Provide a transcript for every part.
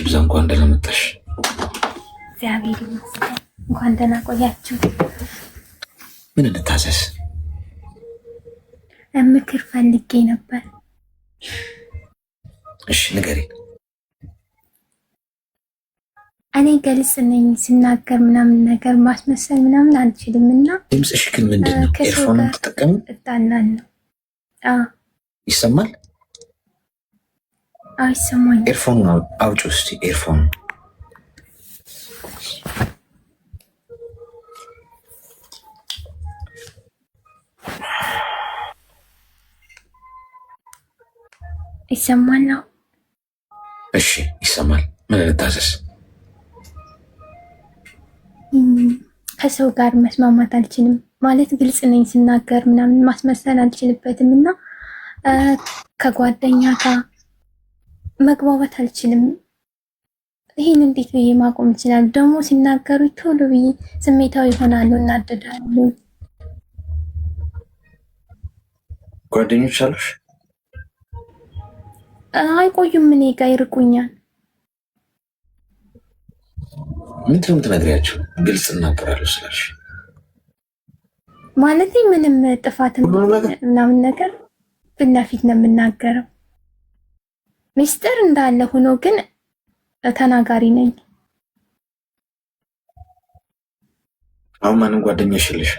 ይብዛ። እንኳን ደህና መጣሽ። እግዚአብሔር ይመስገን። እንኳን ደህና ቆያችሁ። ምን እንታዘዝ? ምክር ፈልጌ ነበር። እሺ ንገሪ። እኔ ግልጽ ነኝ፣ ስናገር ምናምን ነገር ማስመሰል ምናምን አልችልም እና ድምፅሽ ግን ምንድን ነው? ኤርፎን ተጠቀሚ። እጣላለሁ። ይሰማል? ይሰማኝ። ኤርፎን አውጪ ውስጥ ኤርፎን ይሰማል ነው? እሺ ይሰማል። ምን ልታዘዝ? ከሰው ጋር መስማማት አልችልም ማለት ግልጽ ነኝ፣ ስናገር ምናምን ማስመሰል አልችልበትም እና ከጓደኛ ጋር መግባባት አልችልም። ይህን እንዴት ብዬ ማቆም ይችላል? ደግሞ ሲናገሩ ቶሎ ብዬ ስሜታዊ ይሆናሉ፣ እናደዳሉ። ጓደኞች አሉሽ? አይቆዩም፣ እኔ ጋር ይርቁኛል። ምንድን ነው የምትነግሪያቸው? ግልጽ እናገራለሁ ስላልሽ ማለት ምንም ጥፋት ምናምን ነገር ፊት ለፊት ነው የምናገረው። ሚስጥር እንዳለ ሆኖ ግን ተናጋሪ ነኝ። አሁን ማንም ጓደኛ የለሽ?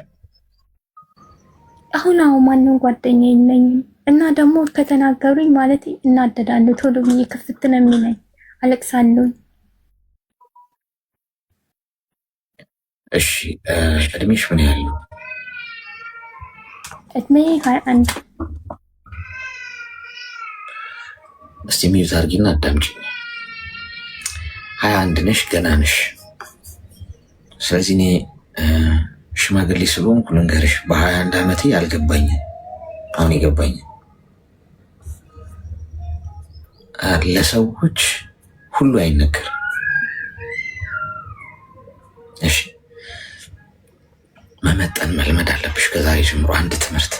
አሁን ማንም ጓደኛ የለኝም እና ደግሞ ከተናገሩኝ ማለት እናደዳለሁ። ቶሎ ብዬ ክፍት ነው የሚለኝ፣ አለቅሳለሁ። እሺ እድሜሽ ምን ያህል ነው? እድሜ 21። እስቲ ሚዩት አድርጊና አዳምጪኝ። 21 ነሽ፣ ገና ነሽ። ስለዚህ እኔ ሽማግሌ ስለሆንኩ ልንገርሽ፣ በ21 ዓመቴ አልገባኝም። አሁን የገባኝ ለሰዎች ሁሉ አይነገርም። እሺ መመጠን መልመድ አለብሽ ከዛሬ ጀምሮ። አንድ ትምህርት።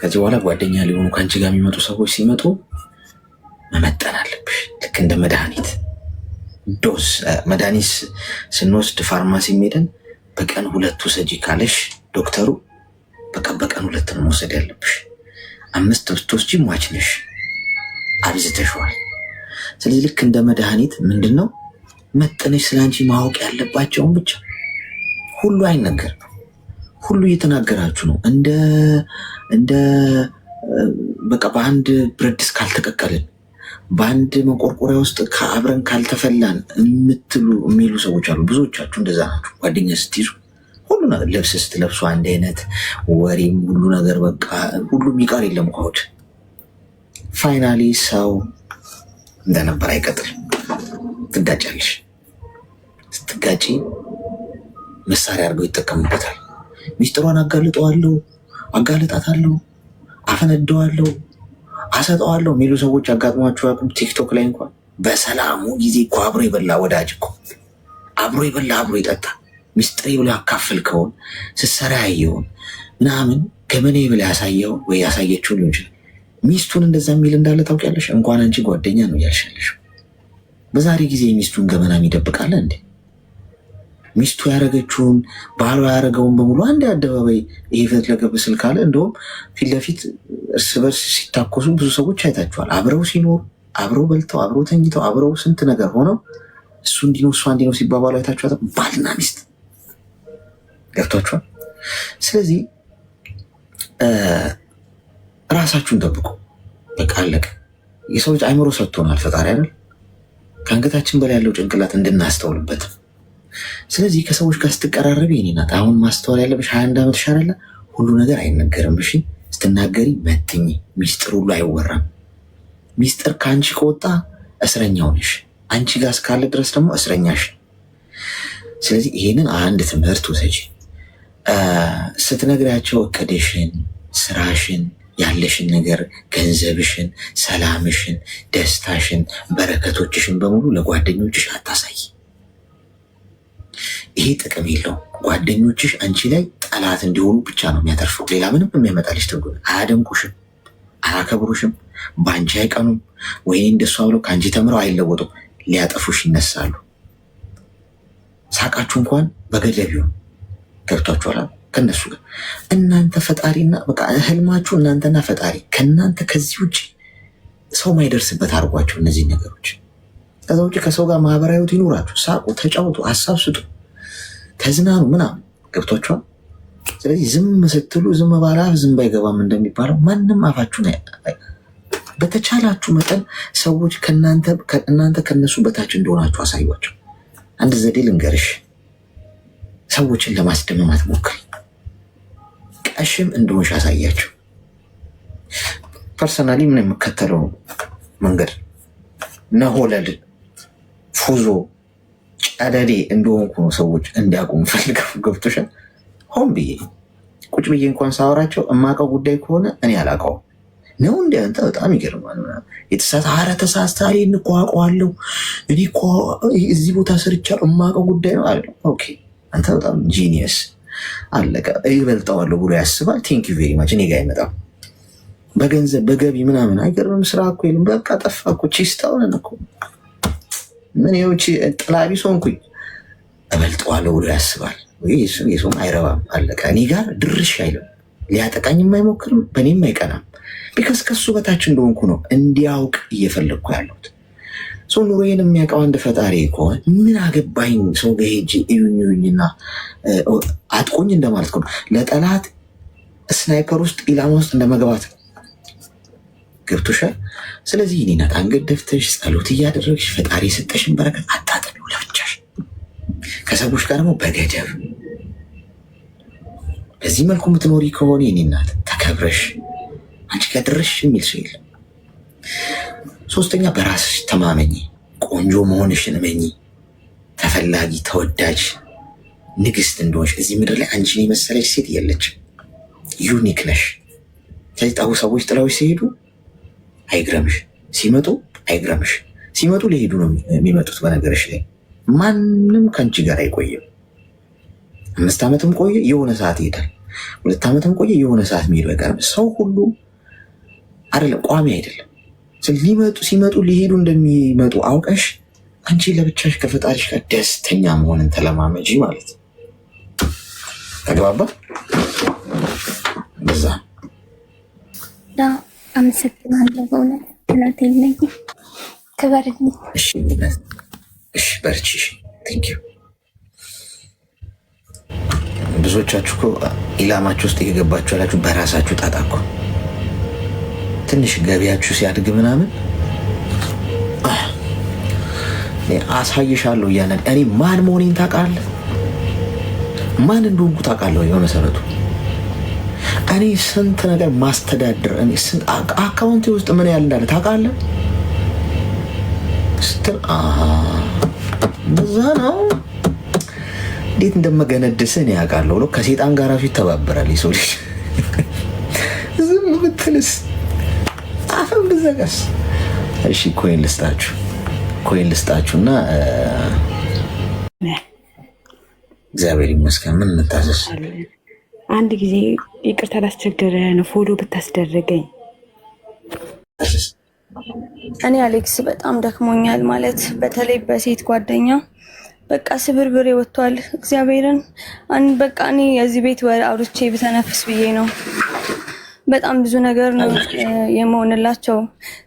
ከዚህ በኋላ ጓደኛ ሊሆኑ ከአንቺ ጋር የሚመጡ ሰዎች ሲመጡ መመጠን አለብሽ። ልክ እንደ መድኃኒት ዶዝ መድኃኒት ስንወስድ ፋርማሲ ሄደን በቀን 2 ውሰጂ ካለሽ ዶክተሩ በቀን 2 ነው መውሰድ ያለብሽ። 5 ብትወስጂ ሟች ነሽ፣ አብዝተሽዋል። ስለዚህ ልክ እንደ መድኃኒት ምንድነው መጠነሽ ስለአንቺ ማወቅ ያለባቸውን ብቻ። ሁሉ አይነገርም። ሁሉ እየተናገራችሁ ነው። እንደ በቃ በአንድ ብረት ድስት ካልተቀቀልን፣ በአንድ መቆርቆሪያ ውስጥ ከአብረን ካልተፈላን የሚሉ ሰዎች አሉ። ብዙዎቻችሁ እንደዛ ናችሁ። ጓደኛ ስትይዙ ሁሉ ነገር ልብስ ስትለብሱ አንድ አይነት ወሬም ሁሉ ነገር በቃ ሁሉ የሚቀር የለም። ኳውድ ፋይናሊ ሰው እንደነበር አይቀጥልም። ትጋጫለሽ። ስትጋጪ መሳሪያ አድርገው ይጠቀሙበታል። ሚስጥሯን አጋልጣታለሁ፣ አፈነደዋለሁ፣ አሰጠዋለሁ የሚሉ ሰዎች አጋጥሟቸው ያውቁም? ቲክቶክ ላይ እንኳን በሰላሙ ጊዜ እኮ አብሮ የበላ ወዳጅ እኮ አብሮ የበላ አብሮ ይጠጣ ሚስጥሬ ብሎ ያካፍልከውን ስትሰራ ያየውን ምናምን ገመኔ ብላ ያሳየው ወይ ያሳየችው ሊሆን ይችላል። ሚስቱን እንደዛ የሚል እንዳለ ታውቂያለሽ? እንኳን አንቺ ጓደኛ ነው እያልሻለሽ። በዛሬ ጊዜ ሚስቱን ገመና ይደብቃል እንዴ? ሚስቱ ያደረገችውን ባሏ ያደረገውን በሙሉ አንድ አደባባይ ይሄ ፊት ለገብ ስል ካለ እንደውም ፊት ለፊት እርስ በርስ ሲታኮሱ ብዙ ሰዎች አይታችኋል። አብረው ሲኖሩ፣ አብረው በልተው፣ አብረው ተኝተው፣ አብረው ስንት ነገር ሆነው እሱ እንዲህ ነው እሷ እንዲህ ነው ሲባባሉ አይታችኋል። ባልና ሚስት ገብቷችኋል። ስለዚህ ራሳችሁን ጠብቁ። በቃ አለቀ። የሰው ልጅ አይምሮ ሰጥቶናል ፈጣሪ አይደል? ከአንገታችን በላይ ያለው ጭንቅላት እንድናስተውልበት። ስለዚህ ከሰዎች ጋር ስትቀራረቢ የኔ ናት አሁን ማስተዋል ያለብሽ 21 ዓመት ሻረላ ሁሉ ነገር አይነገርም። እሺ ስትናገሪ መጥኝ። ሚስጥር ሁሉ አይወራም። ሚስጥር ከአንቺ ከወጣ እስረኛው ነሽ። አንቺ ጋር እስካለ ድረስ ደግሞ እስረኛሽ። ስለዚህ ይሄንን አንድ ትምህርት ውሰጂ። ስትነግሪያቸው እቅድሽን፣ ስራሽን፣ ያለሽን ነገር፣ ገንዘብሽን፣ ሰላምሽን፣ ደስታሽን፣ በረከቶችሽን በሙሉ ለጓደኞችሽ አታሳይ። ይሄ ጥቅም የለውም። ጓደኞችሽ አንቺ ላይ ጠላት እንዲሆኑ ብቻ ነው የሚያተርፈው። ሌላ ምንም የሚያመጣልሽ ትርጉም። አያደንቁሽም፣ አያከብሩሽም፣ ባንቺ አይቀኑም ወይ እንደሷ ብለው ካንቺ ተምረው አይለወጡም። ሊያጠፉሽ ይነሳሉ። ሳቃችሁ እንኳን በገደብ ይሁን ገብቷችኋል። ከነሱ ጋር እናንተ ፈጣሪና በቃ ህልማችሁ እናንተና ፈጣሪ ከእናንተ ከዚህ ውጭ ሰው ማይደርስበት አድርጓቸው እነዚህ ነገሮች። ከዛ ውጭ ከሰው ጋር ማህበራዊ ህይወት ይኑራችሁ፣ ሳቁ፣ ተጫወቱ፣ ሀሳብ ስጡ፣ ተዝናኑ ምናምን ገብቷችኋል። ስለዚህ ዝም ስትሉ ዝም ባላ ዝም ባይገባም እንደሚባለው ማንም አፋችሁን በተቻላችሁ መጠን ሰዎች እናንተ ከነሱ በታች እንደሆናችሁ አሳዩቸው። አንድ ዘዴ ልንገርሽ፣ ሰዎችን ለማስደመም አትሞክሪ። ቀሽም እንደሆንሽ አሳያቸው። ፐርሰናሊ ምን የምከተለው መንገድ ነሆለል ፉዞ ጨደዴ እንደሆንኩ ነው ሰዎች እንዲያውቁም ፈልገው ገብቶሻል። ሆን ብዬ ቁጭ ብዬ እንኳን ሳወራቸው እማውቀው ጉዳይ ከሆነ እኔ አላውቀውም ነው እንደ አንተ በጣም ይገርማል። የተሳሳረ ተሳስታሪ እንቋቋለሁ እኔ እኮ እዚህ ቦታ ሰርቻ እማውቀው ጉዳይ ነው አለ። ኦኬ አንተ በጣም ጂኒየስ አለቀ። ይበልጠዋለሁ ብሎ ያስባል። ቴንክ ዩ ቬሪ ማች። እኔ ጋር አይመጣም። በገንዘብ በገቢ ምናምን አይገርምም። ስራ እኮ የለም በቃ ጠፋ እኮ ቺስታውን እኮ ምን ይውጪ ጥላቢ ሶንኩኝ እበልጠዋለሁ ብሎ ያስባል። የሰውም አይረባም አለቀ። እኔ ጋር ድርሽ አይልም። ሊያጠቃኝ የማይሞክርም በእኔም አይቀናም። ቢካስ ከሱ በታች እንደሆንኩ ነው እንዲያውቅ እየፈለግኩ ያለሁት። ሰው ኑሮዬን የሚያውቀው አንድ ፈጣሪ ከሆነ ምን አገባኝ ሰው ጋር ሄጄ እዩኝና አጥቆኝ እንደማለት ነው። ለጠላት ስናይፐር ውስጥ ኢላማ ውስጥ እንደመግባት ገብቶሻል። ስለዚህ እኔናት አንገት ደፍተሽ ጸሎት እያደረግሽ ፈጣሪ የሰጠሽን በረከት አታጥቢው ለብቻሽ። ከሰዎች ጋር ደግሞ በገደብ በዚህ መልኩ የምትኖሪ ከሆነ እኔናት ተከብረሽ አንቺ ጋር ድርሽ የሚል ሰው የለም። ሶስተኛ በራስሽ ተማመኝ። ቆንጆ መሆንሽን እመኚ። ተፈላጊ ተወዳጅ ንግስት እንደሆንሽ እዚህ ምድር ላይ አንቺን የመሰለች ሴት የለችም። ዩኒክ ነሽ። ስለዚህ ጠቡ ሰዎች ጥለውሽ ሲሄዱ አይግረምሽ፣ ሲመጡ አይግረምሽ። ሲመጡ ሊሄዱ ነው የሚመጡት። በነገርሽ ላይ ማንም ከአንቺ ጋር አይቆይም። 5 ዓመትም ቆየ የሆነ ሰዓት ይሄዳል። 2 ዓመትም ቆየ የሆነ ሰዓት የሚሄዱ አይቀርም። ሰው ሁሉ አይደለም ቋሚ አይደለም። ሲመጡ ሊሄዱ እንደሚመጡ አውቀሽ አንቺ ለብቻሽ ከፈጣሪሽ ጋር ደስተኛ መሆንን ተለማመጂ ማለት ነው። ተግባባ? በዛ አመሰግናለሁ። በእውነት እናቴ ነኝ። ክበርልኝ። እሺ በርቺ። ቴንክ ዩ። ብዙዎቻችሁ እኮ ኢላማችሁ ውስጥ እየገባችሁ ያላችሁ በራሳችሁ ጣጣ እኮ ትንሽ ገቢያችሁ ሲያድግ ምናምን አሳይሻለሁ እያለ እኔ ማን መሆኔን ታውቃለህ? ማን እንደሆንኩ ታውቃለህ? በመሰረቱ እኔ ስንት ነገር ማስተዳደር እኔ ስንት አካውንቴ ውስጥ ምን ያህል እንዳለ ታውቃለህ ስትል በዛ ነው እንዴት እንደመገነድስ እኔ ያውቃለሁ ብሎ ከሴጣን ጋር ራሱ ይተባበራል የሰው ልጅ። ዝም ብትልስ አፈም ብዘጋስ። እሺ ኮይን ልስጣችሁና እግዚአብሔር ይመስገን። ምን እንታዘዝ? አንድ ጊዜ ይቅርታ ላስቸገረ ነው ፎሎ ብታስደረገኝ። እኔ አሌክስ በጣም ደክሞኛል ማለት በተለይ በሴት ጓደኛ በቃ ስብርብሬ ወጥቷል። እግዚአብሔርን በቃ እኔ የዚህ ቤት ወር አውርቼ ብተነፍስ ብዬ ነው። በጣም ብዙ ነገር ነው የመሆንላቸው።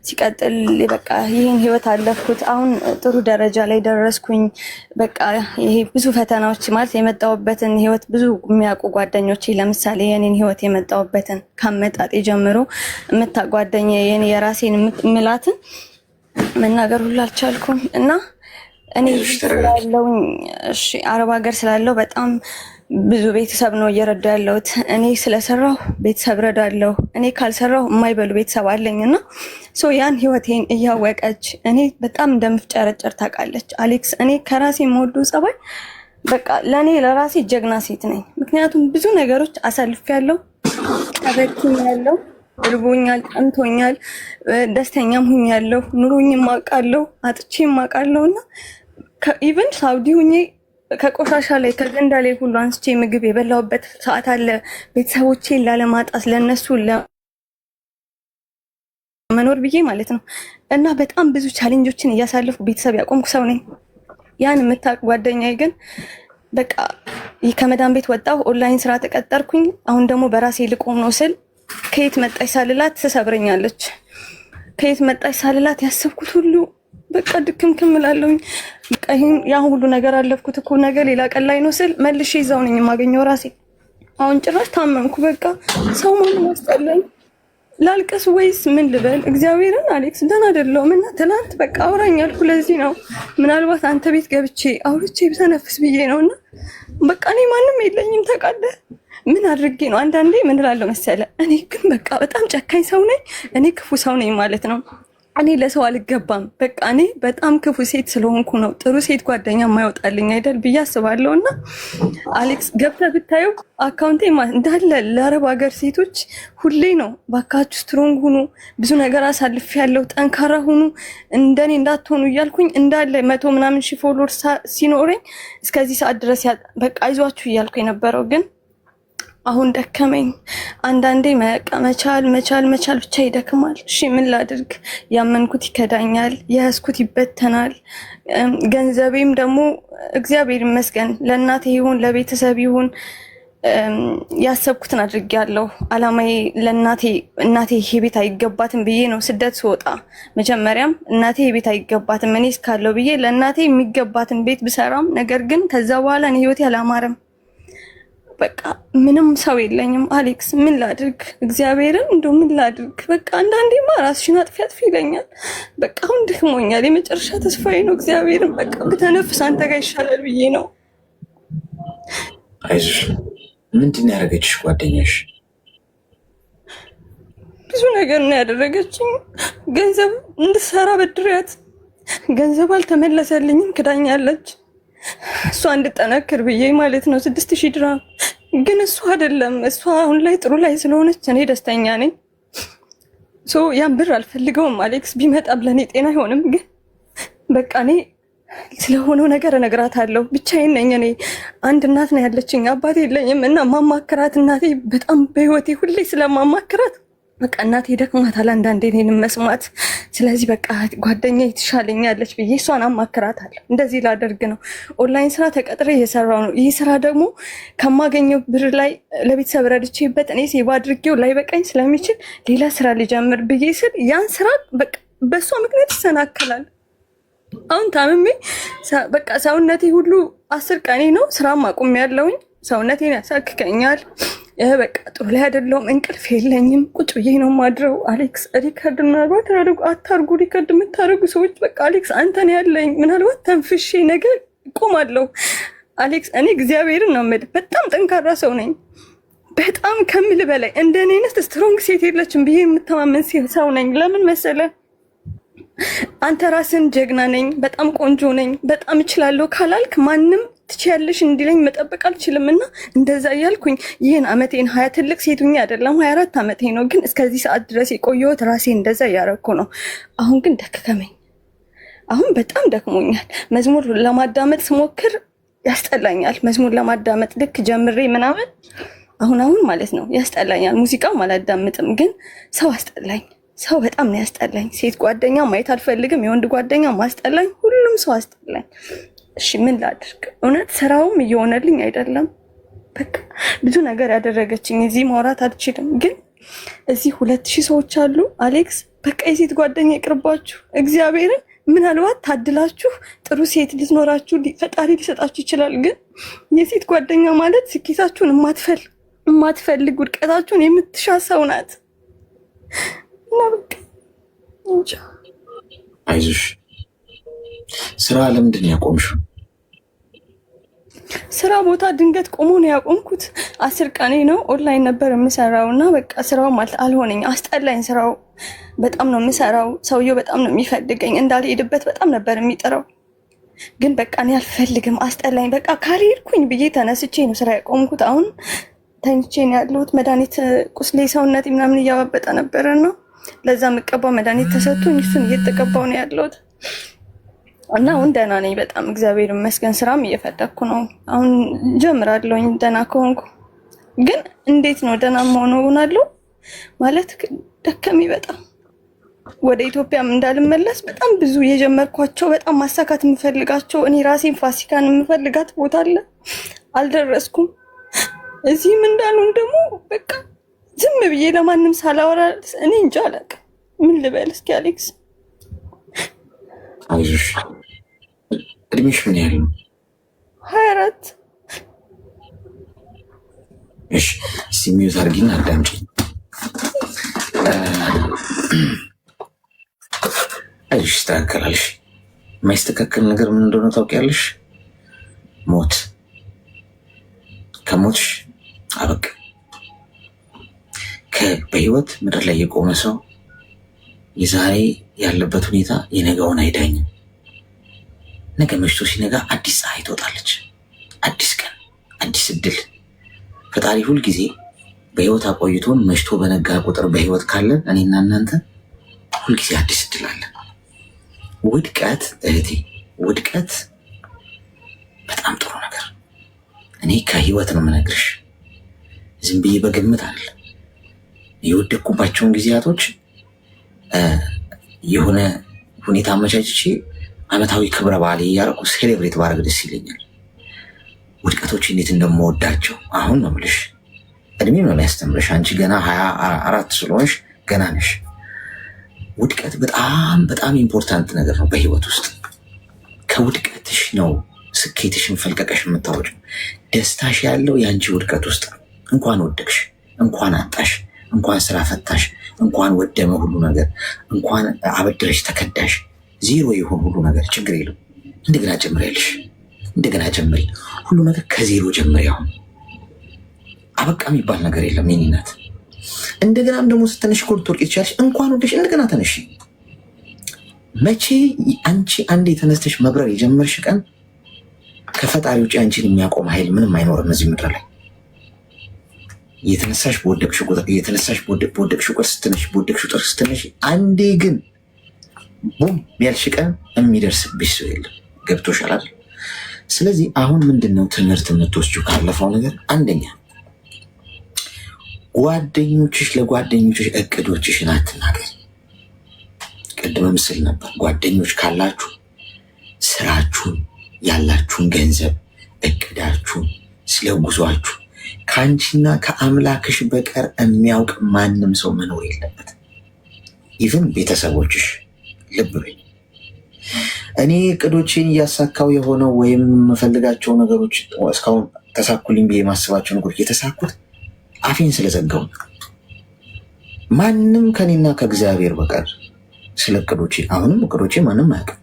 ሲቀጥል በቃ ይህን ህይወት አለፍኩት። አሁን ጥሩ ደረጃ ላይ ደረስኩኝ። በቃ ይሄ ብዙ ፈተናዎች ማለት የመጣሁበትን ህይወት ብዙ የሚያውቁ ጓደኞቼ ለምሳሌ የኔን ህይወት የመጣሁበትን ካመጣጤ ጀምሮ የምታጓደኝ የኔ የራሴን የምላትን መናገር ሁሉ አልቻልኩም እና እኔ ስላለውኝ አረብ ሀገር ስላለው በጣም ብዙ ቤተሰብ ነው እየረዳ ያለሁት። እኔ ስለሰራሁ ቤተሰብ ረዳለሁ። እኔ ካልሰራሁ የማይበሉ ቤተሰብ አለኝና ያን ህይወቴን እያወቀች እኔ በጣም እንደምፍጨረጨር ታውቃለች። አሌክስ እኔ ከራሴ የምወደው ጸባይ በቃ ለራሴ ጀግና ሴት ነኝ። ምክንያቱም ብዙ ነገሮች አሳልፌያለሁ፣ ተበክኛለሁ፣ እርቦኛል፣ ጠምቶኛል፣ ደስተኛም ሁኛለሁ፣ ኑሮኝም አውቃለሁ፣ አጥቼም አውቃለሁና ኢቨን ሳውዲ ሁኜ ከቆሻሻ ላይ ከገንዳ ላይ ሁሉ አንስቼ ምግብ የበላሁበት ሰዓት አለ። ቤተሰቦቼን ላለማጣት ለነሱ መኖር ብዬ ማለት ነው። እና በጣም ብዙ ቻሌንጆችን እያሳለፉ ቤተሰብ ያቆምኩ ሰው ነኝ። ያን የምታውቅ ጓደኛዬ ግን በቃ ከመዳን ቤት ወጣሁ፣ ኦንላይን ስራ ተቀጠርኩኝ። አሁን ደግሞ በራሴ ልቆም ነው ስል ከየት መጣች ሳልላት ትሰብረኛለች። ከየት መጣች ሳልላት ያሰብኩት ሁሉ በቃ ድክምክም እላለሁኝ። በቃ ይሄን ያ ሁሉ ነገር አለፍኩት እኮ ነገ ሌላ ቀን ላይ ነው ስል መልሼ እዛው ነኝ የማገኘው ራሴ። አሁን ጭራሽ ታመምኩ። በቃ ሰው ማንም አስጠላኝ። ላልቀስ ወይስ ምን ልበል? እግዚአብሔርን አሌክስ ደህና አይደለሁም እና ትናንት በቃ አውራኝ አልኩ። ለዚህ ነው ምናልባት አንተ ቤት ገብቼ አውርቼ ብተነፍስ ብዬ ነውና በቃ እኔ ማንም የለኝም ታውቃለህ። ምን አድርጌ ነው? አንዳንዴ ምን እላለሁ መሰለህ፣ እኔ ግን በቃ በጣም ጨካኝ ሰው ነኝ፣ እኔ ክፉ ሰው ነኝ ማለት ነው። እኔ ለሰው አልገባም። በቃ እኔ በጣም ክፉ ሴት ስለሆንኩ ነው ጥሩ ሴት ጓደኛ የማይወጣልኝ አይደል ብዬ አስባለሁ። እና አሌክስ ገብተህ ብታየው አካውንቴ እንዳለ ለአረብ ሀገር ሴቶች ሁሌ ነው ባካችሁ ስትሮንግ ሁኑ፣ ብዙ ነገር አሳልፍ ያለው ጠንካራ ሁኑ፣ እንደኔ እንዳትሆኑ እያልኩኝ እንዳለ 100 ምናምን ሺህ ፎሎወር ሲኖረኝ እስከዚህ ሰዓት ድረስ በቃ አይዟችሁ እያልኩ የነበረው ግን አሁን ደከመኝ። አንዳንዴ መቻል ብቻ ይደክማል። እሺ ምን ላድርግ? ያመንኩት ይከዳኛል፣ የያዝኩት ይበተናል። ገንዘቤም ደግሞ እግዚአብሔር ይመስገን ለእናቴ ይሁን ለቤተሰብ ይሁን ያሰብኩትን አድርጌያለሁ። አላማዬ እናቴ ይሄ ቤት አይገባትም ብዬ ነው ስደት ስወጣ መጀመሪያም እናቴ ይሄ ቤት አይገባትም እኔ እስካለሁ ብዬ ለእናቴ የሚገባትን ቤት ብሰራም ነገር ግን ከዛ በኋላ እኔ ህይወቴ አላማረም። በቃ ምንም ሰው የለኝም አሌክስ። ምን ላድርግ? እግዚአብሔርን እንደው ምን ላድርግ? በቃ አንዳንዴማ ራስሽን አጥፊ ይለኛል። በቃ አሁን ደክሞኛል። የመጨረሻ ተስፋዬ ነው እግዚአብሔርን በቃ ብተነፍስ አንተ ጋር ይሻላል ብዬ ነው። አይዞሽ። ምንድን ነው ያደረገችሽ ጓደኛሽ? ብዙ ነገር ነው ያደረገችኝ። ገንዘብ እንድሰራ በድሪያት ገንዘብ አልተመለሰልኝም፣ ክዳኛለች። እሷ እንድጠነክር ብዬ ማለት ነው 6000 ድራም። ግን እሱ አይደለም። እሷ አሁን ላይ ጥሩ ላይ ስለሆነች እኔ ደስተኛ ነኝ። ያን ብር አልፈልገውም አሌክስ። ቢመጣም ለእኔ ጤና አይሆንም። ግን በቃ እኔ ስለሆነው ነገር እነግራታለሁ። ብቻዬን ነኝ እኔ። አንድ እናት ነው ያለችኝ፣ አባት የለኝም። እና ማማክራት እናቴ በጣም በህይወቴ ሁሌ ስለማማክራት በቃ እናቴ ደክማታል አንዳንዴ እኔንም መስማት። ስለዚህ በቃ ጓደኛ ትሻለኛለች ብዬ እሷን አማክራታለሁ። እንደዚህ ላደርግ ነው። ኦንላይን ስራ ተቀጥሬ እየሰራው ነው። ይህ ስራ ደግሞ ከማገኘው ብር ላይ ለቤተሰብ ረድቼበት እኔ ሴቭ አድርጌው ላይ በቃኝ ስለሚችል ሌላ ስራ ልጀምር ብዬ ስል ያን ስራ በቃ በእሷ ምክንያት ይሰናከላል። አሁን ታምሜ በቃ ሰውነቴ ሁሉ 10 ቀኔ ነው። ስራም አቁሜያለሁኝ። ሰውነቴን ያሳክከኛል። በቃ ጥሩ ላይ አይደለሁም። እንቅልፍ የለኝም። ቁጭ ብዬ ነው ማድረው። አሌክስ ሪከርድ ምናልባት አታርጉ። ሪከርድ የምታደርጉ ሰዎች በቃ አሌክስ አንተን ያለኝ ምናልባት ተንፍሼ ነገር እቆማለሁ። አሌክስ እኔ እግዚአብሔርን ነው የምልህ በጣም ጠንካራ ሰው ነኝ። በጣም ከምል በላይ እንደኔ አይነት ስትሮንግ ሴት የለችም ብዬ የምተማመን ሰው ነኝ። ለምን መሰለህ? አንተ ራስን ጀግና ነኝ፣ በጣም ቆንጆ ነኝ፣ በጣም እችላለሁ ካላልክ ማንም ትችያለሽ እንዲለኝ መጠበቅ አልችልም። እና እንደዛ እያልኩኝ ይህን አመቴን 20 ትልቅ ሴቱኛ አይደለም 24 አመቴ ነው፣ ግን እስከዚህ ሰዓት ድረስ የቆየሁት ራሴ እንደዛ እያረኩ ነው። አሁን ግን ደከመኝ። አሁን በጣም ደክሞኛል። መዝሙር ለማዳመጥ ስሞክር ያስጠላኛል። መዝሙር ለማዳመጥ ልክ ጀምሬ ምናምን አሁን ማለት ነው ያስጠላኛል። ሙዚቃው አላዳምጥም፣ ግን ሰው አስጠላኝ። ሰው በጣም ነው ያስጠላኝ። ሴት ጓደኛ ማየት አልፈልግም፣ የወንድ ጓደኛ ማስጠላኝ፣ ሁሉም ሰው አስጠላኝ። እሺ ምን ላድርግ? እውነት ስራውም እየሆነልኝ አይደለም። በቃ ብዙ ነገር ያደረገችኝ እዚህ ማውራት አልችልም። ግን እዚህ 2000 ሰዎች አሉ አሌክስ። በቃ የሴት ጓደኛ ይቅርባችሁ። እግዚአብሔርን ምናልባት ታድላችሁ ጥሩ ሴት ልትኖራችሁ ፈጣሪ ሊሰጣችሁ ይችላል። ግን የሴት ጓደኛ ማለት ስኬታችሁን የማትፈልግ ውድቀታችሁን የምትሻ ሰው ናት። እና በቃ እንጃ። አይዞሽ። ስራ ለምንድን ያቆምሽው? ስራ ቦታ ድንገት ቆሞ ነው ያቆምኩት። 10 ቀኔ ነው። ኦንላይን ነበር የምሰራው እና በቃ ስራው ማለት አልሆነኝ፣ አስጠላኝ። ስራው በጣም ነው የምሰራው። ሰውየው በጣም ነው የሚፈልገኝ፣ እንዳልሄድበት በጣም ነበር የሚጥረው። ግን በቃ እኔ አልፈልግም፣ አስጠላኝ። በቃ ካልሄድኩኝ ብዬ ተነስቼ ነው ስራ ያቆምኩት። አሁን ተኝቼ ነው ያለሁት። መድኃኒት ቁስሌ ሰውነቴ ምናምን እያባበጠ ነበረ ነው ለዛ የምቀባው መድኃኒት ተሰጥቶኝ እሱን እየተቀባው ነው ያለሁት። እና አሁን ደህና ነኝ በጣም እግዚአብሔር ይመስገን። ስራም እየፈለኩ ነው። አሁን ጀምራለሁኝ ደህና ከሆንኩ። ግን እንዴት ነው ደህና መሆን ሆናለሁ ማለት ደከመኝ በጣም። ወደ ኢትዮጵያም እንዳልመለስ በጣም ብዙ የጀመርኳቸው በጣም ማሳካት የምፈልጋቸው እኔ ራሴን ፋሲካን የምፈልጋት ቦታ አለ፣ አልደረስኩም። እዚህም እንዳሉን ደግሞ በቃ ዝም ብዬ ለማንም ሳላወራ እኔ እንጃ አላውቅም ምን ልበል። እስኪ አሌክስ አይዞሽ። እድሜሽ ምን ያህል ነው? 24 እሺ ሲሚዩት አድርጊና አዳምጪ። አይዞሽ ይስተካከላል። የማይስተካከል ነገር ምን እንደሆነ ታውቂያለሽ? ሞት። ከሞትሽ አበቃ። በህይወት ምድር ላይ የቆመ ሰው የዛሬ ያለበት ሁኔታ የነገውን አይዳኝም። ነገ መሽቶ ሲነጋ አዲስ ፀሐይ ትወጣለች። አዲስ ቀን፣ አዲስ እድል። ፈጣሪ ሁልጊዜ በህይወት አቆይቶን መሽቶ በነጋ ቁጥር በህይወት ካለን እኔና እናንተ ሁልጊዜ አዲስ እድል አለን። ውድቀት እህቴ፣ ውድቀት በጣም ጥሩ ነገር። እኔ ከህይወት ነው የምነግርሽ፣ ዝም ብዬ በግምት አይደለም። የወደቅኩባቸውን ጊዜያቶች የሆነ ሁኔታ አመቻችቼ አመታዊ ክብረ በዓል እያደረኩ ሴሌብሬት ባረግ ደስ ይለኛል። ውድቀቶች እንዴት እንደምወዳቸው አሁን ነው የምልሽ። እድሜ ነው የሚያስተምርሽ። አንቺ ገና 24 ስለሆንሽ ገና ነሽ። ውድቀት በጣም በጣም ኢምፖርታንት ነገር ነው በህይወት ውስጥ። ከውድቀትሽ ነው ስኬትሽን ፈልቀቀሽ የምታወጪው። ደስታሽ ያለው የአንቺ ውድቀት ውስጥ ነው። እንኳን ወደቅሽ፣ እንኳን አጣሽ፣ እንኳን ስራ ፈታሽ፣ እንኳን ወደመ ሁሉ ነገር፣ እንኳን አበድረሽ ተከዳሽ፣ ዜሮ ይሁን ሁሉ ነገር ችግር የለም። እንደገና ጀምሪያለሽ፣ እንደገና ጀምሪ። ሁሉ ነገር ከዜሮ ጀምሪ። አሁን አበቃ የሚባል ነገር የለም የኔ እናት። እንደገናም ደግሞ ስትነሽ እኮ ልትወርቂ ትችያለሽ። እንኳን ወደሽ እንደገና ተነሽ። መቼ አንቺ አንዴ ተነስተሽ መብረር የጀመርሽ ቀን ከፈጣሪ ውጭ አንቺን የሚያቆም ኃይል ምንም አይኖርም እዚህ ምድር ላይ። የተነሳሽ በወደቅሽ ቁጥር የተነሳሽ በወደቅሽ ቁጥር ስትነሽ አንዴ ግን ቡም ያልሽ ቀን የሚደርስብሽ ሰው የለም። ገብቶሻል አይደል? ስለዚህ አሁን ምንድነው ትምህርት የምትወስጂው ካለፈው ነገር? አንደኛ ጓደኞችሽ ለጓደኞችሽ እቅዶችሽን አትናገሪ። ቅድም ምስል ነበር። ጓደኞች ካላችሁ ስራችሁን፣ ያላችሁን ገንዘብ፣ እቅዳችሁን፣ ስለ ጉዟችሁ ከአንቺና ከአምላክሽ በቀር የሚያውቅ ማንም ሰው መኖር የለበት። ኢቭን ቤተሰቦችሽ። ልብ በይ። እኔ እቅዶችን እያሳካው የሆነው ወይም የምፈልጋቸው ነገሮች እስካሁን ተሳኩልኝ ብዬ የማስባቸው ነገሮች የተሳኩት አፌን ስለዘጋው። ማንም ከኔና ከእግዚአብሔር በቀር ስለ እቅዶቼ፣ አሁንም እቅዶቼ ማንም አያውቅም።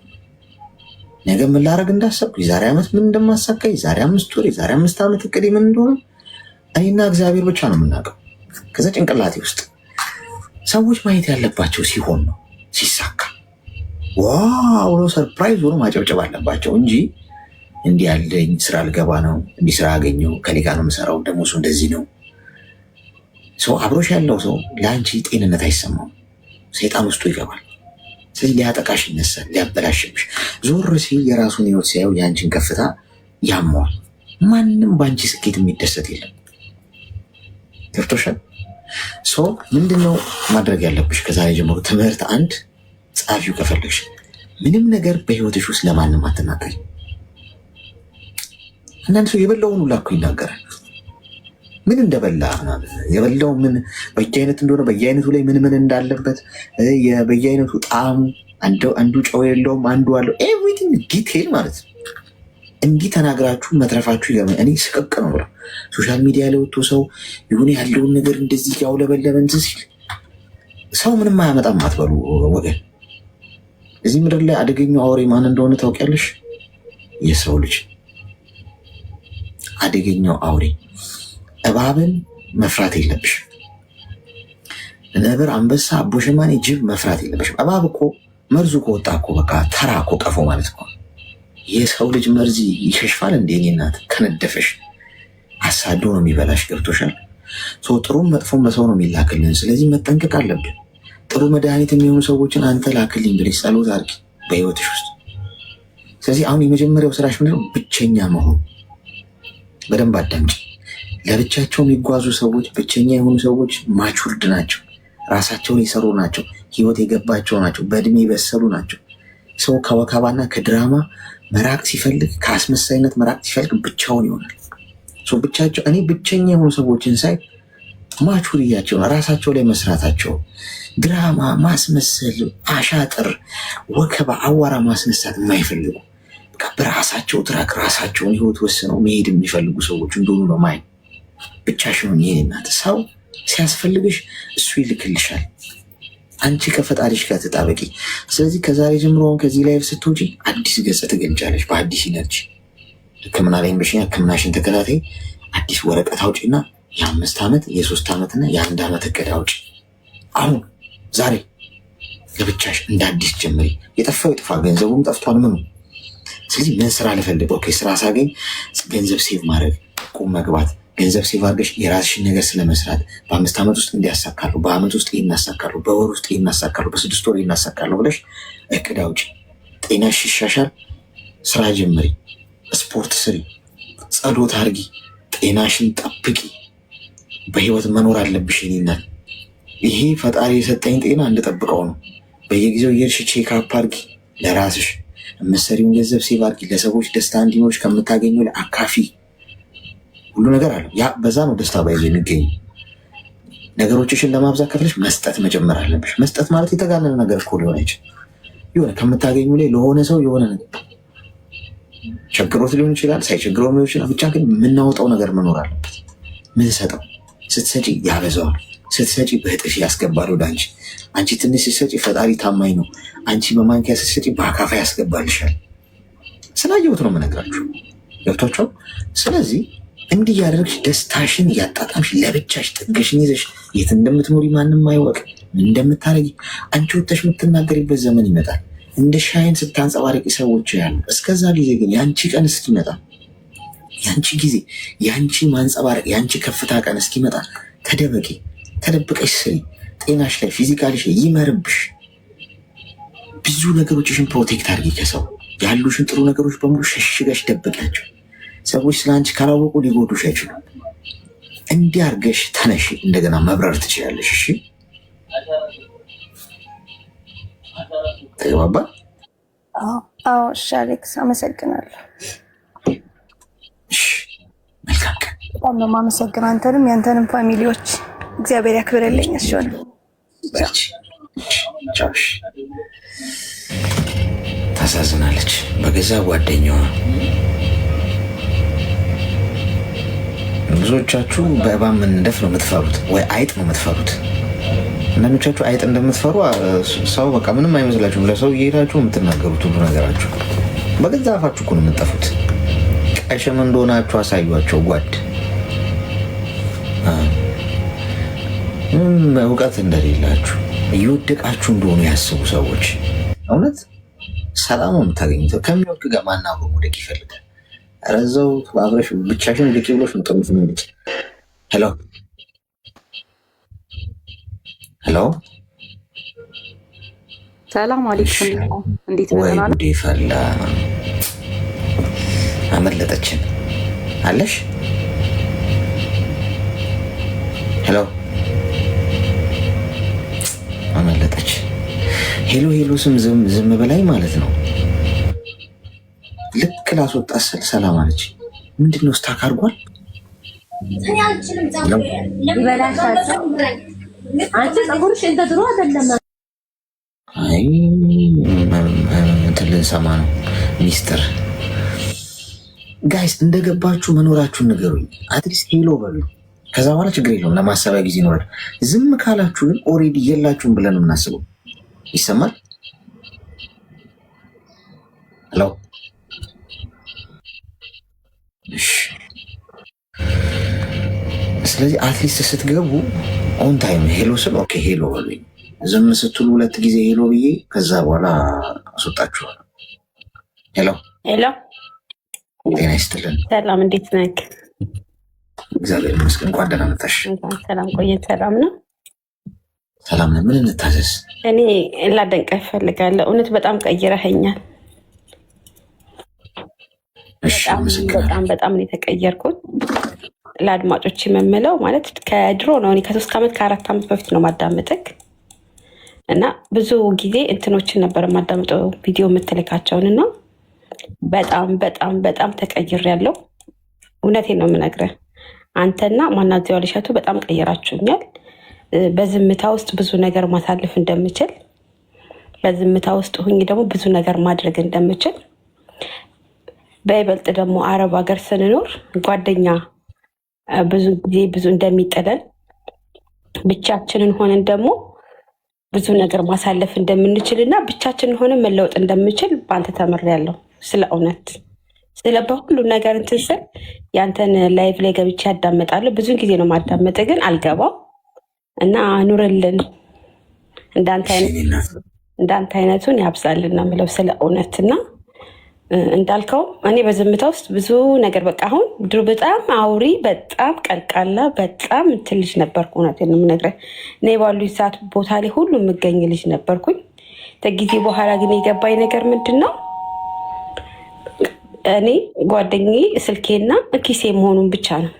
ነገ ምን ላደርግ እንዳሰብኩ፣ የዛሬ ዓመት ምን እንደማሳካ፣ የዛሬ 5 ወር፣ የዛሬ 5 ዓመት እቅዴ ምን እንደሆነ እኔና እግዚአብሔር ብቻ ነው የምናውቀው። ከዛ ጭንቅላቴ ውስጥ ሰዎች ማየት ያለባቸው ሲሆን ነው ሲሳካ ዋው ብሎ ሰርፕራይዝ ሆኖ ማጨብጨብ አለባቸው እንጂ እንዲህ ያለኝ ስራ ልገባ ነው፣ እንዲህ ስራ አገኘው፣ ከኔ ጋር ነው የምሰራው፣ ደሞዙ እንደዚህ ነው። ሰው አብሮሽ ያለው ሰው ለአንቺ ጤንነት አይሰማውም፣ ሰይጣን ውስጡ ይገባል። ስለዚህ ሊያጠቃሽ ይነሳል፣ ሊያበላሽብሽ። ዞር ሲል የራሱን ህይወት ሲያየው የአንቺን ከፍታ ያመዋል። ማንም በአንቺ ስኬት የሚደሰት የለም። ገብቶሻል? ምንድነው ማድረግ ያለብሽ ከዛሬ ጀምሮ? ትምህርት አንድ ጻፊው ከፈለግሽ ምንም ነገር በህይወትሽ ውስጥ ለማንም አትናገሪ። አንዳንድ ሰው የበላውን ሁላ እኮ ይናገራል። ምን እንደበላ የበላው ምን በየአይነት እንደሆነ በየአይነቱ ላይ ምን ምን እንዳለበት በየአይነቱ ጣዕሙ፣ አንዱ ጨው የለውም አንዱ አለው፣ ኤቭሪቲንግ ዲቴይል ማለት ነው። እንዲህ ተናግራችሁ መትረፋችሁ ይገርም። እኔ ስቅቅ ነው ብለው ሶሻል ሚዲያ ላይ ወጥቶ ሰው የሆነ ያለውን ነገር እንደዚህ ያውለበለበ እንትን ሲል ሰው ምንም አያመጣም አትበሉ ወገን። እዚህ ምድር ላይ አደገኛው አውሬ ማን እንደሆነ ታውቂያለሽ? የሰው ልጅ አደገኛው አውሬ። እባብን መፍራት የለብሽ። ነብር፣ አንበሳ፣ አቦሸማኔ፣ ጅብ መፍራት የለብሽም። እባብ እኮ መርዙ ከወጣ እኮ በቃ ተራ እኮ ቀፎ ማለት እኮ። የሰው ልጅ መርዚ ይሸሽፋል እንዴ? እኔ እናት ከነደፈሽ አሳዶ ነው የሚበላሽ። ገብቶሻል? ጥሩም መጥፎም በሰው ነው የሚላክልን። ስለዚህ መጠንቀቅ አለብን። ጥሩ መድኃኒት የሚሆኑ ሰዎችን አንተ ላክልኝ ብለሽ ጸሎት አድርጊ በህይወትሽ ውስጥ። ስለዚህ አሁን የመጀመሪያው ስራሽ ምንድነው? ብቸኛ መሆን። በደንብ አዳምጪ። ለብቻቸው የሚጓዙ ሰዎች፣ ብቸኛ የሆኑ ሰዎች ማቹርድ ናቸው፣ ራሳቸውን የሰሩ ናቸው፣ ህይወት የገባቸው ናቸው። በእድሜ የበሰሉ ናቸው። ሰው ከወከባና ከድራማ መራቅ ሲፈልግ፣ ከአስመሳይነት መራቅ ሲፈልግ ብቻውን ይሆናል። ብቻቸው እኔ ብቸኛ የሆኑ ሰዎችን ሳይ ማቹሪያቸውን ራሳቸው ላይ መስራታቸው፣ ድራማ ማስመሰል፣ አሻጥር፣ ወከባ፣ አዋራ ማስነሳት የማይፈልጉ በራሳቸው ትራክ ራሳቸውን ህይወት ወስነው መሄድ የሚፈልጉ ሰዎች እንደሆኑ ነው ማይ። ብቻሽን ይሄ እናት ሰው ሲያስፈልግሽ እሱ ይልክልሻል። አንቺ ከፈጣሪሽ ጋር ተጣበቂ። ስለዚህ ከዛሬ ጀምሮ አሁን ከዚህ ላይ ስትወጪ አዲስ ገጽ ትገልጫለሽ በአዲስ ኢነርጂ። ህክምና ላይ በሽኛ ህክምናሽን ተከታታይ አዲስ ወረቀት አውጪና የ5 ዓመት የ3 ዓመትና የ1 ዓመት እቅድ አውጪ። አሁን ዛሬ ለብቻሽ እንደ አዲስ ጀምሪ። የጠፋው ይጥፋ፣ ገንዘቡም ጠፍቷል ምኑ። ስለዚህ ምን ስራ ልፈልግ? ኦኬ ስራ ሳገኝ ገንዘብ ሴቭ ማድረግ፣ ቁም መግባት፣ ገንዘብ ሴቭ አድርገሽ የራስሽን ነገር ስለመስራት በ5 ዓመት ውስጥ እንዲያሳካሉ፣ በአመት ውስጥ ይናሳካሉ፣ በወር ውስጥ ይናሳካሉ፣ በ6 ወር ይናሳካሉ ብለሽ እቅድ አውጪ። ጤናሽ ይሻሻል፣ ስራ ጀምሪ፣ ስፖርት ስሪ፣ ጸሎት አርጊ፣ ጤናሽን ጠብቂ። በህይወት መኖር አለብሽ። ይናል ይሄ ፈጣሪ የሰጠኝ ጤና እንድጠብቀው ነው። በየጊዜው የርሽ ቼክ አፕ አርጊ፣ ለራስሽ የምትሰሪውን ገንዘብ ሴቭ አርጊ፣ ለሰዎች ደስታ እንዲኖርሽ ከምታገኘው ላይ አካፊ። ሁሉ ነገር አለ። ያ በዛ ነው ደስታ ባይዞ የሚገኝ። ነገሮችሽን ለማብዛት ከፍለሽ መስጠት መጀመር አለብሽ። መስጠት ማለት የተጋነነ ነገር እኮ ሊሆን አይችልም። የሆነ ከምታገኙ ላይ ለሆነ ሰው የሆነ ነገር ቸግሮት ሊሆን ይችላል፣ ሳይቸግረው ሊሆን ይችላል። ብቻ ግን የምናወጣው ነገር መኖር አለበት። ምን ሰጠው ስትሰጪ ያበዛዋል፣ ስትሰጪ በእጥፍ ያስገባል ወደ አንቺ። አንቺ ትንሽ ስትሰጪ ፈጣሪ ታማኝ ነው። አንቺ በማንኪያ ስትሰጪ በአካፋ ያስገባልሻል። ስላየሁት ነው የምነግራችሁ። ገብቷቸው። ስለዚህ እንዲህ ያደርግሽ ደስታሽን እያጣጣምሽ ለብቻሽ ጥግሽን ይዘሽ የት እንደምትኖሪ ማንም አይወቅ፣ ምን እንደምታረጊ አንቺ ወጥተሽ የምትናገሪበት ዘመን ይመጣል። እንደ ሻይን ስታንጸባረቂ ሰዎች ያሉ። እስከዛ ጊዜ ግን የአንቺ ቀን እስኪመጣ፣ የአንቺ ጊዜ፣ የአንቺ ማንጸባረቅ፣ የአንቺ ከፍታ ቀን እስኪመጣ ተደበቂ፣ ተደብቀሽ ስሪ። ጤናሽ ላይ ፊዚካልሽ ላይ ይመርብሽ። ብዙ ነገሮችሽን ፕሮቴክት አድርጊ። ከሰው ያሉሽን ጥሩ ነገሮች በሙሉ ሸሽገሽ ደብቂያቸው። ሰዎች ስለ አንቺ ካላወቁ ሊጎዱሽ አይችሉም። እንዲህ አድርገሽ ተነሽ፣ እንደገና መብረር ትችላለሽ። እሺ ተግባባ? አዎ እሺ አሌክስ አመሰግናለሁ። መልካም ቀን። በጣም ነው የማመሰግነው አንተንም ያንተንም ፋሚሊዎች እግዚአብሔር ያክብርልኝ። እሺ ሆነ ቻውሽ። ታሳዝናለች። በገዛ ጓደኛዋ ብዙዎቻችሁ በእባብ መንደፍ ነው የምትፈሩት፣ ወይ አይጥ ነው የምትፈሩት። አንዳንዶቻችሁ አይጥ እንደምትፈሩ ሰው በቃ ምንም አይመስላችሁም። ለሰው እየሄዳችሁ የምትናገሩት ሁሉ ነገራችሁ በገዛ አፋችሁ እኮ ነው የምትጠፉት። ቀሽም እንደሆናችሁ አሳዩቸው። ጓድ ምንም እውቀት እንደሌላችሁ እየወደቃችሁ እንደሆኑ ያስቡ ሰዎች። እውነት ሰላም ነው የምታገኙት። ከሚወድቅ ጋር ማናብሮ መውደቅ ይፈልጋል። ረዛው አብረሽ ብቻሽን ልቂ ብሎሽ ነው ጥሩት ነው ልቂ። ሄሎ ሄሎ፣ ሰላም አለይኩም። እንዴት ነህ? ወይ ጉዴ ፈላ። አመለጠችን አለሽ። ሄሎ አመለጠች። ሄሎ ሄሎ ስም ዝም በላይ ማለት ነው። ልክ ላስወጣት ስል ሰላም አለች። ምንድነው ስታክ አድርጓል? አንቺ ጸጉርሽ እንደ ድሮ አይደለም። አይ እንትን ልንሰማ ነው ሚስጥር። ጋይስ እንደገባችሁ መኖራችሁን ንገሩኝ። አትሊስት ሄሎ በሉ። ከዛ በኋላ ችግር የለውም ለማሰቢያ ጊዜ ይኖራል። ዝም ካላችሁ ግን ኦሬዲ የላችሁም ብለን የምናስበው ይሰማል። ሄሎ ስለዚህ አትሊስት ስትገቡ ኦን ታይም ሄሎ ስል ኦኬ ሄሎ በሉኝ። ዝም ስትሉ 2 ጊዜ ሄሎ ብዬ ከዛ በኋላ አስወጣችኋል። ሄሎ ሄሎ፣ ጤና ይስጥልን። ሰላም፣ እንዴት ነህ? እግዚአብሔር ይመስገን። እንኳን ደህና መጣሽ። ሰላም ቆየት። ሰላም ነው። ሰላም ነው። ምን እንታዘዝ? እኔ ላደንቅህ እፈልጋለሁ። እውነት በጣም ቀይረኸኛል። በጣም ነው የተቀየርኩት። ለአድማጮች የምምለው ማለት ከድሮ ነው። እኔ ከ3 ዓመት ከ4 ዓመት በፊት ነው ማዳመጥክ እና ብዙ ጊዜ እንትኖችን ነበር የማዳምጠው ቪዲዮ የምትልካቸውን እና በጣም በጣም በጣም ተቀይሬያለሁ። እውነቴን ነው የምነግርህ። አንተና ማናዚያው ልሸቱ በጣም ቀይራችሁኛል። በዝምታ ውስጥ ብዙ ነገር ማሳለፍ እንደምችል፣ በዝምታ ውስጥ ሁኝ ደግሞ ብዙ ነገር ማድረግ እንደምችል፣ በይበልጥ ደግሞ አረብ ሀገር ስንኖር ጓደኛ ብዙ ጊዜ ብዙ እንደሚጠለን ብቻችንን ሆነን ደግሞ ብዙ ነገር ማሳለፍ እንደምንችል እና ብቻችንን ሆነን መለወጥ እንደምችል በአንተ ተምሬያለሁ። ስለ እውነት ስለ በሁሉ ነገር እንትን ስል ያንተን ላይቭ ላይ ገብቼ ያዳመጣለሁ። ብዙ ጊዜ ነው ማዳመጥ፣ ግን አልገባው እና ኑርልን፣ እንዳንተ አይነቱን ያብዛልን ነው የምለው ስለ እውነትና እንዳልከው እኔ በዝምታ ውስጥ ብዙ ነገር በቃ አሁን ድሮ በጣም አውሪ፣ በጣም ቀልቃላ፣ በጣም እንትን ልጅ ነበርኩ። እውነቴን ነው የምነግርህ። እኔ ባሉ ሰዓት ቦታ ላይ ሁሉ የምገኝ ልጅ ነበርኩኝ። ከጊዜ በኋላ ግን የገባኝ ነገር ምንድን ነው፣ እኔ ጓደኛዬ ስልኬና ኪሴ መሆኑን ብቻ ነው።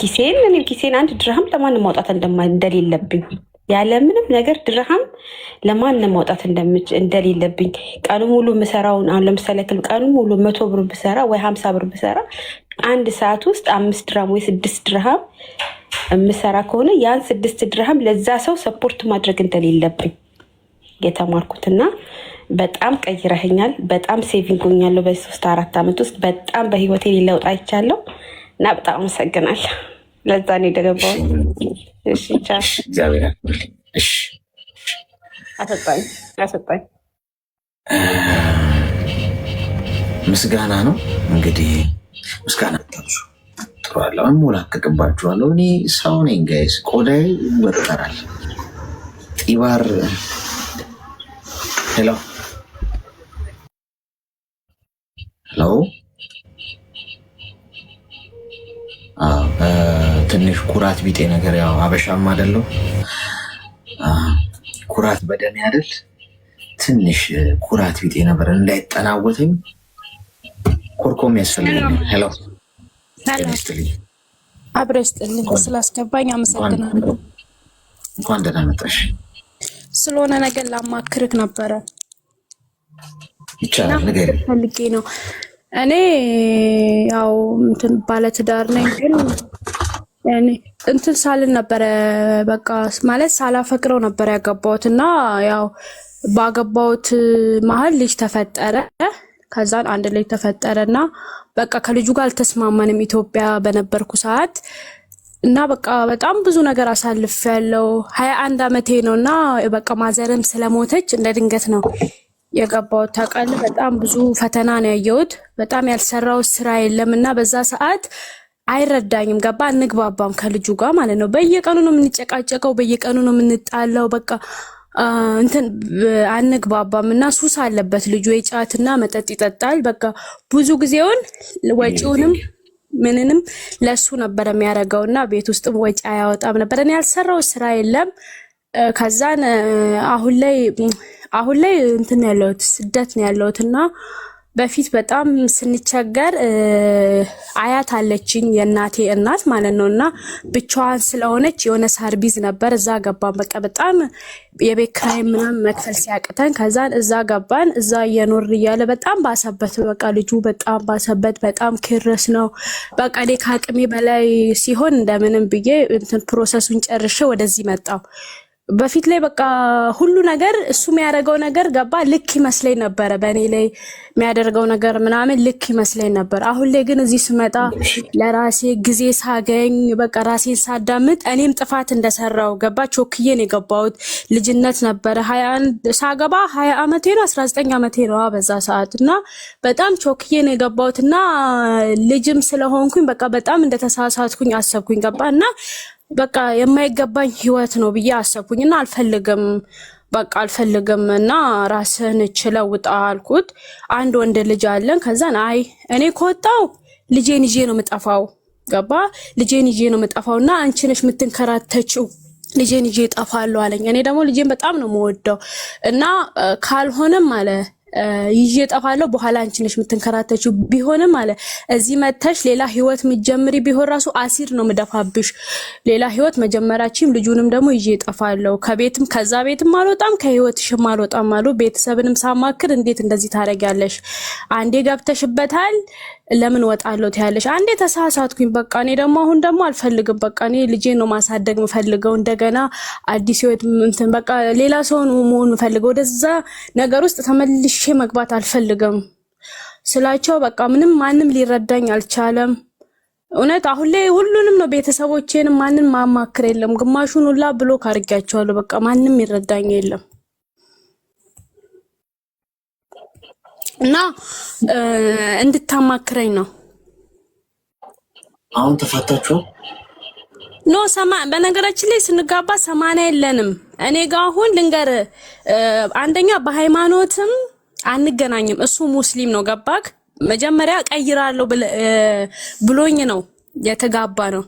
ኪሴን አንድ ድርሃም ለማንም ማውጣት እንደሌለብኝ፣ ያለምንም ነገር ድርሃም ለማንም ማውጣት እንደሌለብኝ፣ ቀኑ ሙሉ የምሰራውን አሁን ለምሳሌ ቀኑ ሙሉ 100 ብር ብሰራ ወይ 50 ብር ብሰራ አንድ ሰዓት ውስጥ 5 ድርሃም ወይ 6 ድርሃም የምሰራ ከሆነ ያን 6 ድርሃም ለዛ ሰው ሰፖርት ማድረግ እንደሌለብኝ የተማርኩትና በጣም ቀይረኸኛል። በጣም ሴቪንግ ሆኛለሁ በ3-4 ዓመት ውስጥ በጣም በህይወቴ ሊለውጥ አይቻለሁ እና በጣም አመሰግናለሁ። ለዛ ነው የደገባው። እሺ ቻው። እግዚአብሔር ያክብርልኝ። እሺ አሰጣኝ ምስጋና ነው እንግዲህ ምስጋና ታብዙ ጥሯለሁ። አሞላቀቅባችኋለሁ። እኔ ሰው ነኝ ጋይስ፣ ቆዳዬ ይወጠራል። ጢባር ሄሎ ትንሽ ኩራት ቢጤ ነገር ያው አበሻም አይደለው ኩራት በደም ያደል ትንሽ ኩራት ቢጤ ነበር እንዳይጠናወተኝ ኮርኮም ያስፈልጋል። ሄሎ አብረስጥልኝ ስላስገባኝ አመሰግናለሁ። እንኳን ደህና መጣሽ። ስለሆነ ነገር ላማክርክ ነበረ። ይቻላል ነገር ፈልጌ ነው። እኔ ያው እንትን ባለትዳር ነኝ፣ ግን ያኔ እንትን ሳልን ነበረ በቃ ማለት ሳላፈቅረው ነበር ያገባሁት እና ያው ባገባሁት መሀል ልጅ ተፈጠረ። ከዛን አንድ ልጅ ተፈጠረና በቃ ከልጁ ጋር አልተስማማንም ኢትዮጵያ በነበርኩ ሰዓት እና በቃ በጣም ብዙ ነገር አሳልፌያለሁ። 21 ዓመቴ ነውና በቃ ማዘርም ስለሞተች እንደ ድንገት ነው የገባሁት። ታውቃለህ በጣም ብዙ ፈተና ነው ያየሁት። በጣም ያልሰራው ስራ የለምና በዛ ሰዓት አይረዳኝም። ገባ እንግባባም ከልጁ ጋር ማለት ነው። በየቀኑ ነው የምንጨቃጨቀው፣ በየቀኑ ነው የምንጣላው። በቃ እንትን አንግባባም እና ሱስ አለበት ልጁ፣ የጫትና መጠጥ ይጠጣል። በቃ ብዙ ጊዜውን ወጪውንም ምንንም ለሱ ነበር የሚያደርገውና ቤት ውስጥም ወጪ አያወጣም ነበር። እኔ ያልሰራው ስራ የለም። ከዛን አሁን ላይ እንትን ያለሁት ስደት ነው ያለሁትና በፊት በጣም ስንቸገር አያት አለችኝ የእናቴ እናት ማለት ነውና ብቻዋን ስለሆነች የሆነ ሰርቪስ ነበር እዛ ገባን። በቃ በጣም የቤት ኪራይ ምናምን መክፈል ሲያቅተን ከዛን እዛ ገባን። እዛ እየኖር እያለ በጣም ባሰበት። በቃ ልጁ በጣም ባሰበት። በጣም ክርስ ነው። በቃ እኔ ከአቅሜ በላይ ሲሆን እንደምንም ብዬ እንትን ፕሮሰሱን ጨርሼ ወደዚህ መጣው። በፊት ላይ በቃ ሁሉ ነገር እሱ የሚያደርገው ነገር ገባ ልክ ይመስለኝ ነበረ። በእኔ ላይ የሚያደርገው ነገር ምናምን ልክ ይመስለኝ ነበር። አሁን ላይ ግን እዚህ ስመጣ ለራሴ ጊዜ ሳገኝ በቃ ራሴን ሳዳምጥ እኔም ጥፋት እንደሰራው ገባ። ቾክዬ ነው የገባሁት። ልጅነት ነበረ 21 ሳገባ 20 ዓመቴ ነው 19 ዓመቴ ነው በዛ ሰዓት እና በጣም ቾክዬ ነው የገባሁትና ልጅም ስለሆንኩኝ በቃ በጣም እንደተሳሳትኩኝ አሰብኩኝ ገባ እና በቃ የማይገባኝ ህይወት ነው ብዬ አሰብኩኝና አልፈልግም እና ራስህን ችለው ውጣ አልኩት። አንድ ወንድ ልጅ አለን። ከዛን አይ እኔ ከወጣው ልጄን ይዤ ነው የምጠፋው ገባ። ልጄን ይዤ ነው የምጠፋውና አንቺ ነሽ የምትንከራተችው፣ ልጄን ይዤ እጠፋለሁ አለኝ። እኔ ደግሞ ልጄን በጣም ነው የምወደው እና ካልሆነም አለ ይዤ እጠፋለሁ በኋላ አንቺ ነሽ የምትንከራተችው ቢሆንም አለ እዚህ መተሽ ሌላ ህይወት ምትጀምሪ ቢሆን ራሱ አሲድ ነው ምደፋብሽ ሌላ ህይወት መጀመራችም ልጁንም ደግሞ ይዤ እጠፋለሁ ከቤትም ከዛ ቤትም አልወጣም ከህይወትሽም አልወጣም አሉ ቤተሰብንም ሳማክር እንዴት እንደዚህ ታረጋለሽ አንዴ ገብተሽበታል ለምን ወጣለሁ ትያለሽ አንዴ ተሳሳትኩኝ በቃ እኔ ደግሞ አሁን ደግሞ አልፈልግም በቃ እኔ ልጄን ነው ማሳደግ ምፈልገው እንደገና አዲስ ህይወት እንትን በቃ ሌላ ሰው ነው መሆን ምፈልገው ወደዛ ነገር ውስጥ ተመልሼ መግባት አልፈልግም ስላቸው በቃ ምንም ማንም ሊረዳኝ አልቻለም እውነት አሁን ላይ ሁሉንም ነው ቤተሰቦቼንም ማንንም ማማክር የለም ግማሹን ሁላ ብሎክ አድርጌያቸዋለሁ በቃ ማንም ይረዳኝ የለም እና እንድታማክረኝ ነው አሁን ተፋታችሁ ኖ በነገራችን ላይ ስንጋባ 80 የለንም እኔ ጋር አሁን ልንገር አንደኛ በሃይማኖትም አንገናኝም እሱ ሙስሊም ነው ገባክ መጀመሪያ ቀይራለሁ ብሎኝ ነው የተጋባ ነው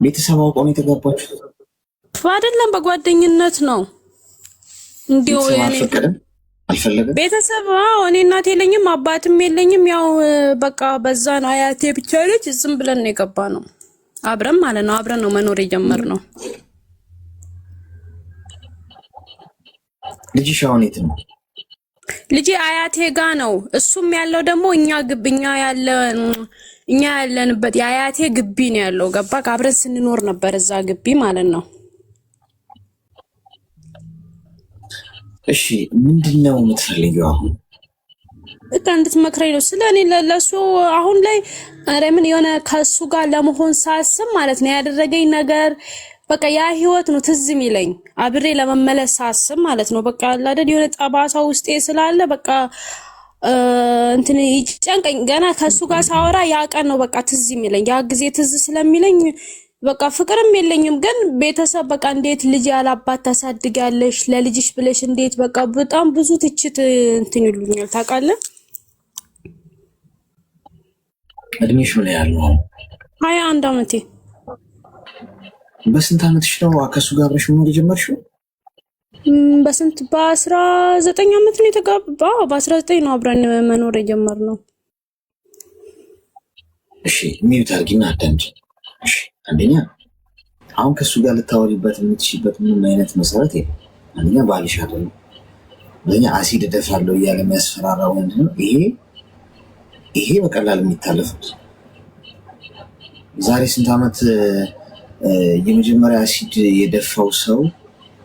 ቤተሰብ አውቀው ነው የተጋባችሁት አይደለም በጓደኝነት ነው እንዲው ያኔ አልፈለገም ቤተሰብ እኔ እናቴ የለኝም አባትም የለኝም ያው በቃ በዛ ነው አያቴ ብቻ ልጅ ዝም ብለን ነው የገባ ነው አብረን ማለት ነው አብረን ነው መኖር የጀመርነው ልጅሽ አሁን የት ነው ልጅ አያቴ ጋ ነው እሱም ያለው ደግሞ እኛ ያለንበት የአያቴ ግቢ ነው ያለው ገባ አብረን ስንኖር ነበር እዛ ግቢ ማለት ነው እሺ ምንድነው የምትፈልጊው አሁን በቃ እንድትመክረኝ ነው ስለኔ ለሱ አሁን ላይ አረምን የሆነ ከሱ ጋር ለመሆን ሳስብ ማለት ነው ያደረገኝ ነገር በቃ ያ ህይወት ነው ትዝ የሚለኝ አብሬ ለመመለስ ሳስብ ማለት ነው በቃ አይደል የሆነ ጠባሳ ውስጤ ስላለ በቃ እንትን ይጨንቀኝ ገና ከሱ ጋር ሳወራ ያ ቀን ነው በቃ ትዝ የሚለኝ ያ ጊዜ ትዝ ስለሚለኝ በቃ ፍቅርም የለኝም ግን ቤተሰብ በቃ እንዴት ልጅ ያላባት ታሳድጋለሽ ለልጅሽ ብለሽ እንዴት በቃ በጣም ብዙ ትችት እንትን ይሉኛል ታውቃለህ እድሜሽ ምን ያህል ነው 21 አመቴ በስንት አመትሽ ነው ከሱ ጋር አብረሽ መኖር የጀመርሽው በስንት በ19 አመት ነው የተጋባው በ19 ነው አብረን መኖር የጀመርነው እሺ ሚዩት አድርጊና አዳምጪ እሺ አንደኛ አሁን ከሱ ጋር ልታወሪበት የምትሽበት ምንም አይነት መሰረት የለም አንደኛ ባልሽ አይደለም ለኛ አሲድ ደፋለው እያለ የሚያስፈራራው ምንድነው ይሄ በቀላል የሚታለፉት ዛሬ ስንት አመት የመጀመሪያ አሲድ የደፋው ሰው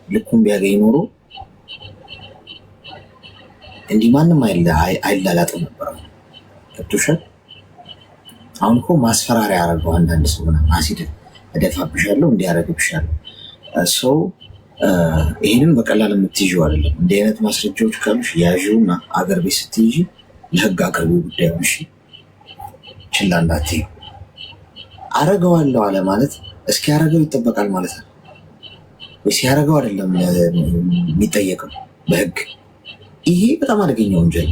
ልኩን ቢያገኝ ኖሮ እንዲህ ማንም አይላላጥም ነበር ከተሻለ አሁን እኮ ማስፈራሪያ ያደረገው አንዳንድ ሰው ነው አሲድ እደፋብሻለሁ እንዲያረግብሻለሁ ሰው ይሄንን በቀላል የምትይዥው አይደለም እንዲህ አይነት ማስረጃዎች ካሉሽ ያዥውና አገር ቤት ስትይዥ ለህግ አቅርቢ ጉዳዩን እሺ ችላ እንዳትዪ አረገዋለሁ አለ ማለት እስኪ ያረገው ይጠበቃል ማለት ነው ወይስ ያረገው አይደለም የሚጠየቀው በህግ ይሄ በጣም አደገኛ ወንጀል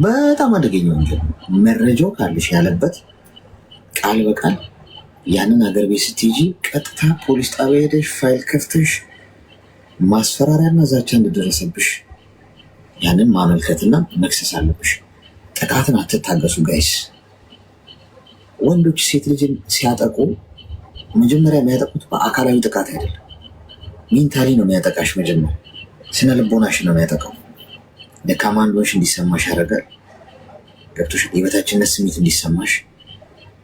በጣም አደገኛ ወንጀል መረጃው ካለሽ ያለበት ቃል በቃል ያንን ሀገር ቤት ስትይጂ ቀጥታ ፖሊስ ጣቢያ ሄደሽ ፋይል ከፍተሽ ማስፈራሪያና ዛቻ እንደደረሰብሽ ያንን ማመልከትና መክሰስ አለብሽ ጥቃትን አትታገሱ ጋይስ ወንዶች ሴት ልጅን ሲያጠቁ መጀመሪያ የሚያጠቁት በአካላዊ ጥቃት አይደለም ሜንታሊ ነው የሚያጠቃሽ መጀመሪያ ስነ ልቦናሽ ነው የሚያጠቃው ደካማ እንደሆንሽ እንዲሰማሽ ያደርጋል ገብቶሽ የበታችነት ስሜት እንዲሰማሽ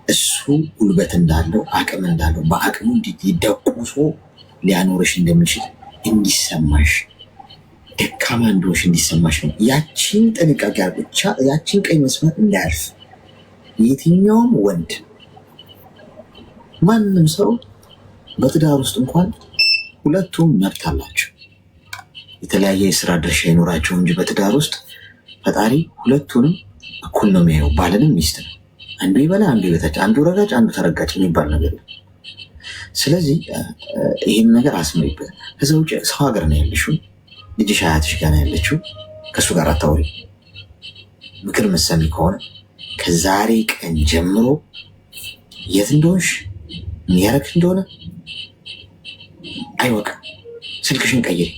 እሱ ጉልበት እንዳለው አቅም እንዳለው በአቅሙ እንዲደቁሶ ሊያኖርሽ እንደሚችል እንዲሰማሽ ደካማ እንደሆንሽ እንዲሰማሽ ነው ያቺን ጥንቃቄ ብቻ ያቺን ቀይ መስመር እንዳያልፍ የትኛውም ወንድ ማንም ሰው በትዳር ውስጥ እንኳን ሁለቱም መብት አላቸው የተለያየ የስራ ድርሻ ይኖራቸው እንጂ በትዳር ውስጥ ፈጣሪ ሁለቱንም እኩል ነው የሚያየው ባልንም ሚስትንም አንዱ ይበላ አንዱ ይበታች አንዱ ረጋጭ አንዱ ተረጋጭ የሚባል ነገር ነው ስለዚህ ይህን ነገር አስምሪበት ከዛ ውጭ ሰው ሀገር ነው ያለሽው ልጅሽ አያትሽ ጋር ነው ያለችው ከእሱ ጋር አታውሪ ምክር መሰሚ ከሆነ ከዛሬ ቀን ጀምሮ የት እንደሆንሽ የሚያረግሽ እንደሆነ አይወቃ ስልክሽን ቀይሪ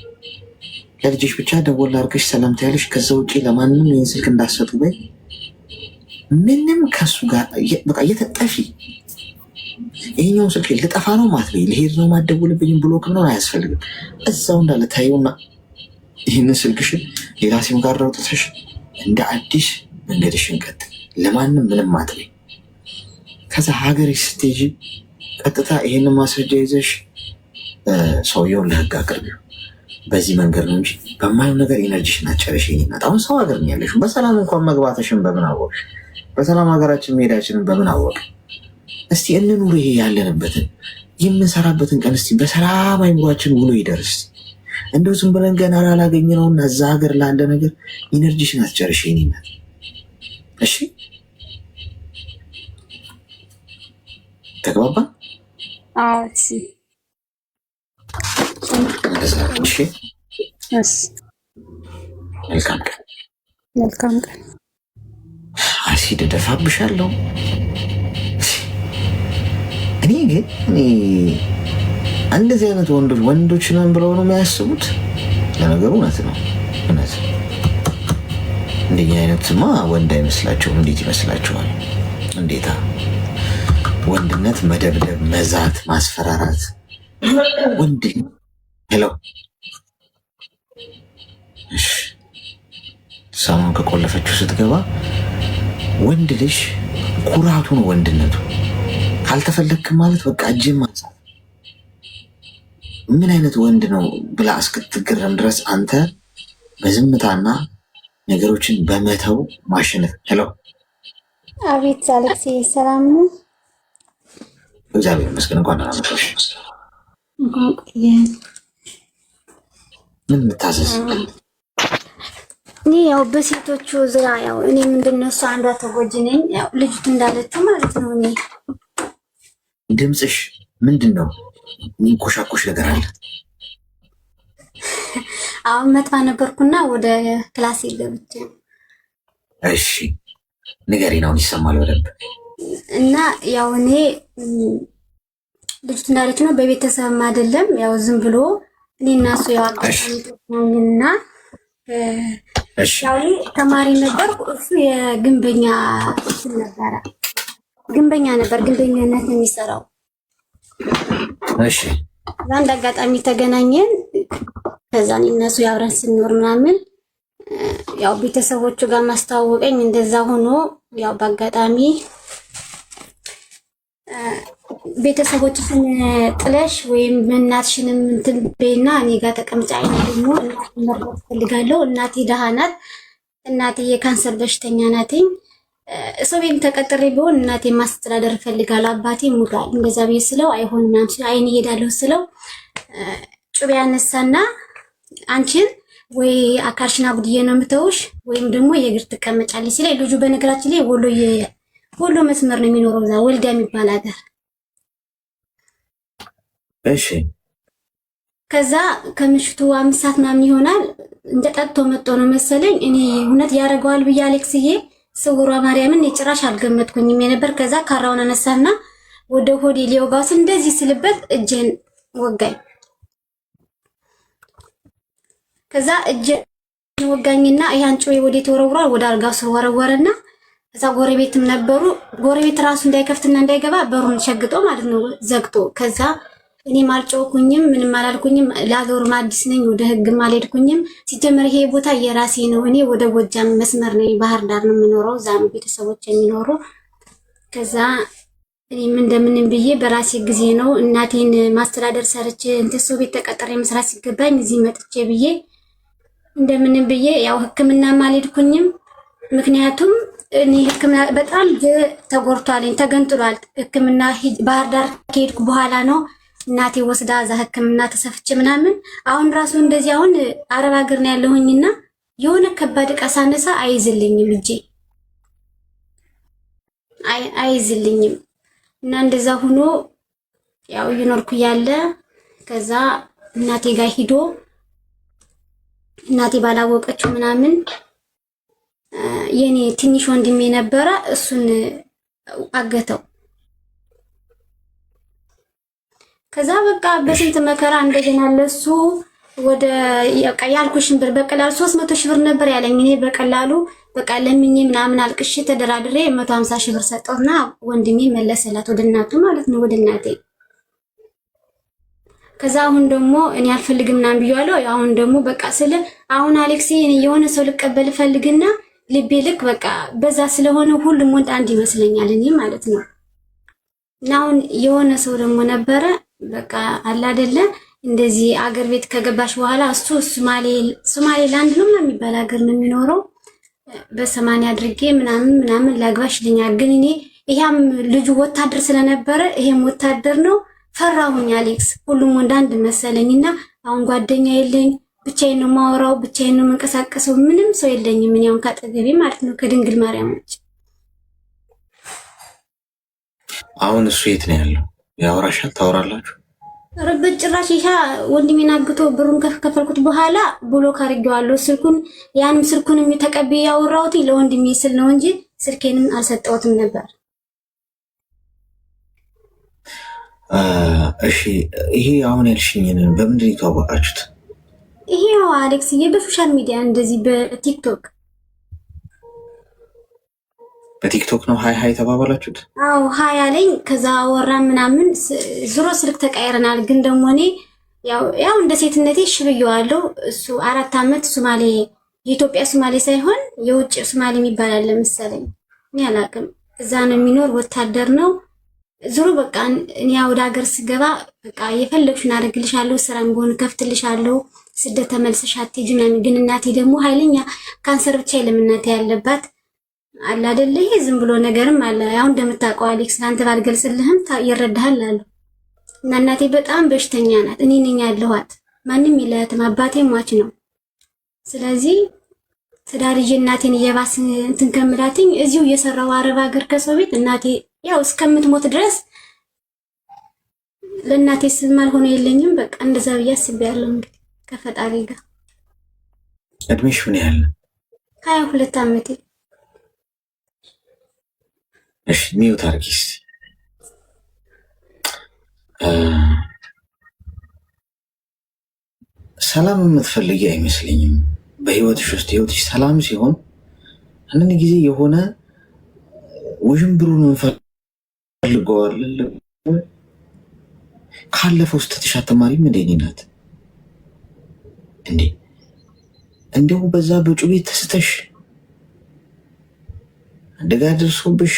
ለልጅሽ ብቻ ደወል አድርገሽ ሰላም ትያለሽ። ከዛ ውጪ ለማንም ይህን ስልክ እንዳሰጡ በይ። ምንም ከሱ ጋር በቃ እየተጠፊ ይሄኛውን ስልክ ልጠፋ ነው ማትበይ፣ ልሄድ ነው ማደውልብኝ ብሎክ ነው አያስፈልግም። እዛው እንዳለ ታዩና ይህንን ስልክሽን ሌላ ሲም ጋር አውጥተሽ እንደ አዲስ መንገድሽን ቀጥል። ለማንም ምንም አትበይ። ከዛ ሀገርሽ ስትሄጂ ቀጥታ ይህንን ማስረጃ ይዘሽ ሰውየውን ለህግ አቅርቢው። በዚህ መንገድ ነው እንጂ በማየው ነገር ኢነርጂሽን አጨረሽ። ይናት አሁን ሰው ሀገር ነው ያለሽ። በሰላም እንኳን መግባትሽን በምን አወቅሽ? በሰላም ሀገራችን መሄዳችንን በምን አወቅሽ? እስቲ እንኑር። ይሄ ያለንበትን የምንሰራበትን ቀን እስቲ በሰላም አይምሯችን ውሎ ይደርስ። እንደው ዝም ብለን ገና ላላገኘነውና እዛ ሀገር ላለ ነገር ኢነርጂሽን አስጨርሽ ይናት። እሺ ተግባባ? አዎ እሺ መልካም ቀን። መልካም ቀን። አሲድ እደፋብሻለሁ። እኔ ግን እንደዚህ አይነት ወንዶች ነን ብለው ነው የሚያስቡት። ለነገሩ እውነት ነው፣ እውነት እንደኛ አይነትማ ወንድ አይመስላቸውም። እንዴት ይመስላችኋል? እንዴታ! ወንድነት መደብደብ፣ መዛት፣ ማስፈራራት ወንድ ሄሎ ሳማን ከቆለፈችው ስትገባ ወንድ ልጅ ኩራቱ ነው ወንድነቱ። ካልተፈለግክ ማለት በቃ እጅን ማንሳት። ምን አይነት ወንድ ነው ብላ እስክትገረም ድረስ አንተ በዝምታና ነገሮችን በመተው ማሸነፍ። ሄሎ አቤት አሌክሴ፣ ሰላም ነው? እግዚአብሔር ይመስገን። እንኳን ደህና መጣሽ። ምን ልታዘዝ? እኔ ያው በሴቶቹ ዙሪያ ያው እኔ ምንድነው እሱ አንዷ ተጎጂ ነኝ። ያው ልጅቱ እንዳለችው ማለት ነው። እኔ ድምፅሽ ምንድን ነው? የሚንኮሻኮሽ ነገር አለ። አሁን መጥፋ ነበርኩና ወደ ክላስ ገብቼ። እሺ ንገሪኝ፣ አሁን ይሰማል በደንብ። እና ያው እኔ ልጅቱ እንዳለች ነው፣ በቤተሰብም አይደለም ያው ዝም ብሎ እኔ እና እሱ ያው አጋጣሚና ያው ተማሪ ነበርኩ። እሱ የግንበኛ ነበረ፣ ግንበኛ ነበር፣ ግንበኛነት ነው የሚሰራው። እሺ አንድ አጋጣሚ ተገናኘን። ከዛ እኔ እና እሱ አብረን ስንኖር ምናምን ያው ቤተሰቦቹ ጋር ማስተዋወቀኝ። እንደዛ ሆኖ ያው በአጋጣሚ ቤተሰቦችሽን ጥለሽ ወይም እናትሽንም እንትን በይና እኔ ጋር ተቀምጫ። አይኔ ደግሞ እናቴን መርዳት ፈልጋለሁ። እናቴ ደሃ ናት። እናቴ የካንሰር በሽተኛ ናትኝ። ሰው ቤት ተቀጥሬ ቢሆን እናቴ ማስተዳደር ፈልጋለሁ። አባቴ ሙቷል። እንደዛ ብዬ ስለው አይሆንም ምናምን አይኔ እሄዳለሁ ስለው ጩቤ ያነሳና አንቺን ወይ አካልሽን አጉድዬ ነው የምተውሽ ወይም ደግሞ የእግር ትቀመጫለሽ ሲለኝ፣ ልጁ በነገራችን ላይ ወሎ መስመር ነው የሚኖረው፣ እዛ ወልዳ የሚባል ሀገር። እሺ ከዛ ከምሽቱ 5 ሰዓት ምናምን ይሆናል። እንደ ጠጥቶ መጥቶ ነው መሰለኝ። እኔ እውነት ያደርገዋል ብዬ አሌክስዬ ስውሯ ማርያምን የጭራሽ አልገመትኩኝም የነበር። ከዛ ካራውን አነሳና ወደ ሆዴ ሊወጋው እንደዚህ ስልበት እጄን ወጋኝ። ከዛ እጄን ወጋኝና ያን ጩቤ ወዴት ወረወራ? ወደ አልጋው ስር ወረወረና ከዛ ጎረቤትም ነበሩ። ጎረቤት ራሱ እንዳይከፍትና እንዳይገባ በሩን ሸግጦ ማለት ነው ዘግቶ። ከዛ እኔም አልጮኩኝም፣ ምንም አላልኩኝም። ለአገሩም አዲስ ነኝ፣ ወደ ህግም አልሄድኩኝም። ሲጀመር ይሄ ቦታ የራሴ ነው። እኔ ወደ ጎጃም መስመር ነኝ፣ ባህር ዳር ነው የምኖረው። እዛ ነው ቤተሰቦች የሚኖሩ። ከዛ እኔም እንደምንም ብዬ በራሴ ጊዜ ነው እናቴን ማስተዳደር ሰርቼ እንትን ሰው ቤት ተቀጥሬ መስራት ሲገባኝ እዚህ መጥቼ ብዬ እንደምንም ብዬ ያው ህክምናም አልሄድኩኝም። ምክንያቱም እኔ ህክምና በጣም ተጎርቷልኝ፣ ተገንጥሏል። ህክምና ባህር ዳር ከሄድኩ በኋላ ነው እናቴ ወስዳ እዛ ህክምና ተሰፍቼ ምናምን። አሁን ራሱ እንደዚህ አሁን አረብ ሀገር ነው ያለሁኝና የሆነ ከባድ ዕቃ ሳነሳ አይዝልኝም፣ እጄ አይዝልኝም። እና እንደዛ ሆኖ ያው እየኖርኩ ያለ ከዛ እናቴ ጋር ሂዶ እናቴ ባላወቀችው ምናምን የኔ ትንሽ ወንድሜ ነበረ፣ እሱን አገተው። ከዛ በቃ በስንት መከራ እንደገና ለሱ ወደ ያልኩሽን ብር በቀላሉ 300 ሺህ ብር ነበር ያለኝ። እኔ በቀላሉ በቃ ለምኜ ምናምን አልቅሼ ተደራድሬ 150 ሺህ ብር ሰጠውና ወንድሜ መለሰላት ወደ እናቱ ማለት ነው፣ ወደ እናቴ። ከዛ አሁን ደግሞ እኔ አልፈልግም ምናምን ብያለሁ። አሁን ደግሞ በቃ ስለ አሁን አሌክስ የሆነ ሰው ልቀበል ፈልግና ልቤ ልክ በቃ በዛ ስለሆነ ሁሉም ወንድ አንድ ይመስለኛል እኔ ማለት ነው። እና አሁን የሆነ ሰው ደግሞ ነበረ በቃ አለ አይደለ እንደዚህ አገር ቤት ከገባሽ በኋላ እሱ ሶማሌላንድ ነው የሚባል ሀገር ነው የሚኖረው። በ80 አድርጌ ምናምን ላግባሽ ይለኛል። ግን እኔ ይሄም ልጁ ወታደር ስለነበረ ይሄም ወታደር ነው ፈራሁኝ አሌክስ። ሁሉም ወንድ አንድ መሰለኝና አሁን ጓደኛ የለኝ፣ ብቻዬን ነው የማወራው፣ ብቻዬን ነው የምንቀሳቀሰው፣ ምንም ሰው የለኝም። ምን ያው ካጠገቤ ማለት ነው ከድንግል ማርያም ውጭ። አሁን እሱ የት ነው ያለው? ያወራሻል? ታወራላችሁ? ረበት ጭራሽ ይሄ ወንድሜን አግቶ ብሩን ከፈልኩት በኋላ ብሎክ አድርጌዋለሁ ስልኩን። ያንም ስልኩንም ተቀብዬ ያወራሁት ለወንድሜ ስል ነው እንጂ ስልኬንም አልሰጠሁትም ነበር። እሺ ይሄ አሁን ያልሽኝን በምንድን ነው የተዋወቃችሁት? ይሄው አሌክስዬ በሶሻል ሚዲያ እንደዚህ በቲክቶክ ነው ሃይ ተባባላችሁት? አዎ ሃይ አለኝ። ከዛ አወራን ምናምን ዙሮ ስልክ ተቀያይረናል። ግን ደግሞ እኔ ያው እንደ ሴትነቴ እሺ ብየዋለሁ። እሱ 4 ዓመት ሶማሌ የኢትዮጵያ ሶማሌ ሳይሆን የውጭ ሶማሌ የሚባል አለ መሰለኝ፣ እኔ አላውቅም። እዛ ነው የሚኖር ወታደር ነው። ዙሮ በቃ እኔ ወደ ሀገር ስገባ በቃ የፈለግሽን አደርግልሻለሁ፣ ስራም ቢሆን ከፍትልሻለሁ፣ ስደት ተመልሰሽ አትሄጂም ምናምን። ግን እናቴ ደግሞ ኃይለኛ ካንሰር ብቻ የለም እናቴ ያለባት አለ አይደለ? ይሄ ዝም ብሎ ነገርም አለ። ያው እንደምታውቀው አሌክስ አንተ ባልገልጽልህም ይረዳሃል አሉ። እና እናቴ በጣም በሽተኛ ናት። እኔ ነኝ ያለኋት፣ ማንም የላትም። አባቴ ሟች ነው። ስለዚህ ትዳርዬ እናቴን እየባስ እንትን ከምላትኝ እዚሁ እየሰራው አረብ ሀገር ከሰው ቤት እናቴ ያው እስከምትሞት ድረስ ለእናቴ ስም አልሆነ የለኝም። በቃ እንደዛ ብዬ አስቤያለሁ። እንግዲህ ከፈጣሪ ጋር። እድሜሽ ምን ያህል ነው? 22 ዓመቴ። እሺ ሚውት አርጊስ። ሰላም የምትፈልጊ አይመስለኝም በህይወትሽ ውስጥ። ህይወትሽ ሰላም ሲሆን አንዳንድ ጊዜ የሆነ ውዥንብሩን እንፈልገዋለን። ካለፈው ስተትሽ አትማሪም እንዴ? እኔ ናት እንዴ እንደው በዛ በጩቤ ተስተሽ አደጋ ደርሶብሽ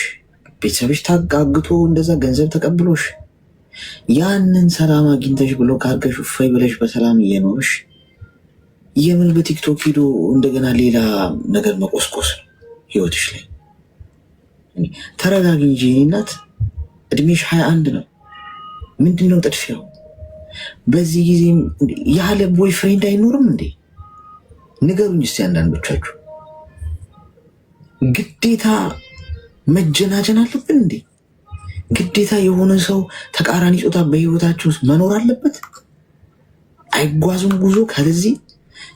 ቤተሰብሽ ታጋግቶ እንደዛ ገንዘብ ተቀብሎሽ ያንን ሰላም አግኝተሽ ብሎ ካርገሽ ፈይ ብለሽ በሰላም እየኖርሽ የምን በቲክቶክ ሂዶ እንደገና ሌላ ነገር መቆስቆስ ህይወትሽ ላይ? ተረጋጊ እንጂ እናት። እድሜሽ 21 ነው። ምንድነው ጥድፊያው? በዚህ ጊዜ ያለ ቦይ ፍሬንድ አይኖርም እንዴ? ንገሩኝ እስቲ አንዳንዶቻችሁ። ግዴታ መጀናጀን አለብን እንዴ? ግዴታ የሆነ ሰው ተቃራኒ ጾታ በህይወታችሁ ውስጥ መኖር አለበት? አይጓዙም ጉዞ ከዚህ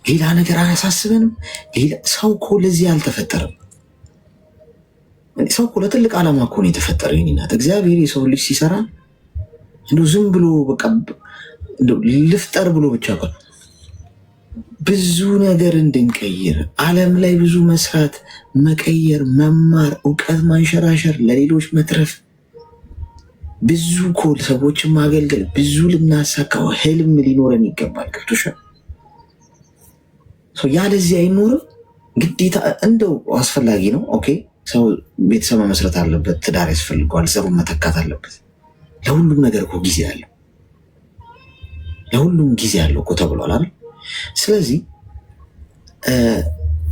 ሌላ ነገር አያሳስበንም? ሰው እኮ ለዚህ አልተፈጠረም። ሰው እኮ ለትልቅ ዓላማ እኮ ነው የተፈጠረ። ይናት እግዚአብሔር የሰው ልጅ ሲሰራ እንደው ዝም ብሎ በቃ ልፍጠር ብሎ ብቻ ብዙ ነገር እንድንቀይር ዓለም ላይ ብዙ መስራት፣ መቀየር፣ መማር፣ እውቀት ማንሸራሸር፣ ለሌሎች መትረፍ፣ ብዙ እኮ ሰዎችን ማገልገል፣ ብዙ ልናሳካው ህልም ሊኖረን ይገባል። ገብቶሻል? ያለዚህ አይኖርም። ግዴታ እንደው አስፈላጊ ነው። ኦኬ ሰው ቤተሰብ መመስረት አለበት፣ ትዳር ያስፈልገዋል፣ ዘሩን መተካት አለበት። ለሁሉም ነገር እኮ ጊዜ አለው። ለሁሉም ጊዜ አለው እኮ ተብሏል አይደል? ስለዚህ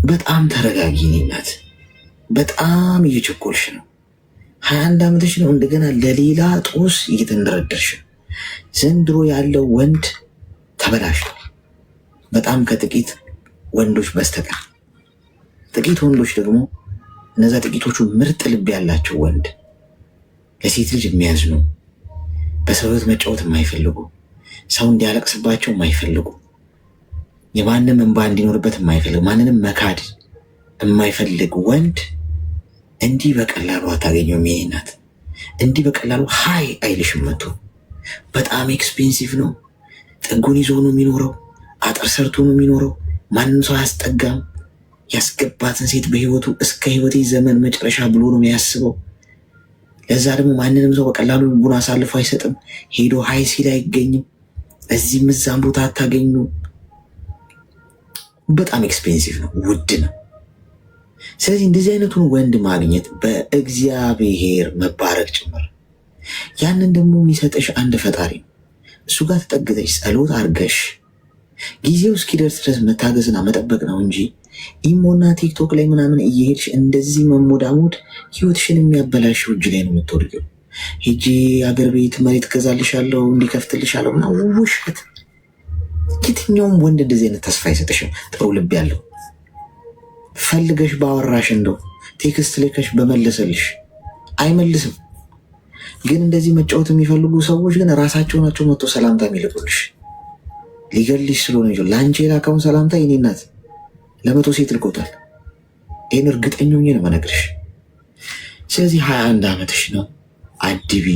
በጣም ተረጋጊ ናት። በጣም እየቸኮልሽ ነው። 21 ዓመትሽ ነው። እንደገና ለሌላ ጦስ እየተንደረደርሽ ነው። ዘንድሮ ያለው ወንድ ተበላሽቷል። በጣም ከጥቂት ወንዶች በስተቀር። ጥቂት ወንዶች ደግሞ እነዛ ጥቂቶቹ ምርጥ ልብ ያላቸው ወንድ፣ ለሴት ልጅ የሚያዝኑ፣ በሰው ሕይወት መጫወት የማይፈልጉ፣ ሰው እንዲያለቅስባቸው የማይፈልጉ፣ የማንም እንባ እንዲኖርበት የማይፈልግ፣ ማንንም መካድ የማይፈልግ ወንድ እንዲህ በቀላሉ አታገኘውም። ይሄ ናት። እንዲህ በቀላሉ ሀይ አይልሽም። መቶ በጣም ኤክስፔንሲቭ ነው። ጥጉን ይዞ ነው የሚኖረው። አጥር ሰርቶ ነው የሚኖረው። ማንም ሰው አያስጠጋም። ያስገባትን ሴት በህይወቱ እስከ ህይወቴ ዘመን መጨረሻ ብሎ ነው የሚያስበው። ለዛ ደግሞ ማንንም ሰው በቀላሉ ልቡን አሳልፎ አይሰጥም። ሄዶ ሀይ ሲል አይገኝም። እዚህም እዛም ቦታ አታገኙ። በጣም ኤክስፔንሲቭ ነው፣ ውድ ነው። ስለዚህ እንደዚህ አይነቱን ወንድ ማግኘት በእግዚአብሔር መባረክ ጭምር። ያንን ደግሞ የሚሰጥሽ አንድ ፈጣሪ ነው። እሱ ጋር ተጠግተሽ ጸሎት አርገሽ ጊዜው እስኪደርስ ድረስ መታገዝና መጠበቅ ነው እንጂ ኢሞና ቲክቶክ ላይ ምናምን እየሄድሽ እንደዚህ መሞዳሞድ ህይወትሽን የሚያበላሽው እጅ ላይ ነው የምትወድቀው። ሄጂ አገር ቤት መሬት ገዛልሻለሁ እንዲከፍትልሻለሁ እና ውሸት። የትኛውም ወንድ እንደዚህ አይነት ተስፋ አይሰጥሽም። ጥሩ ልብ ያለው ፈልገሽ ባወራሽ እንደው ቴክስት ልከሽ በመለሰልሽ አይመልስም። ግን እንደዚህ መጫወት የሚፈልጉ ሰዎች ግን ራሳቸው ናቸው መጥቶ ሰላምታ የሚልኩልሽ። ሊገልሽ ስለሆነ ይችላል። ለአንቺ የላከውን ሰላምታ የኔ እናት ለ100 ሴት ልኮታል። ይህን እርግጠኛ ሆኜ ነው የምነግርሽ። ስለዚህ 21 ዓመትሽ ነው። አድቢ፣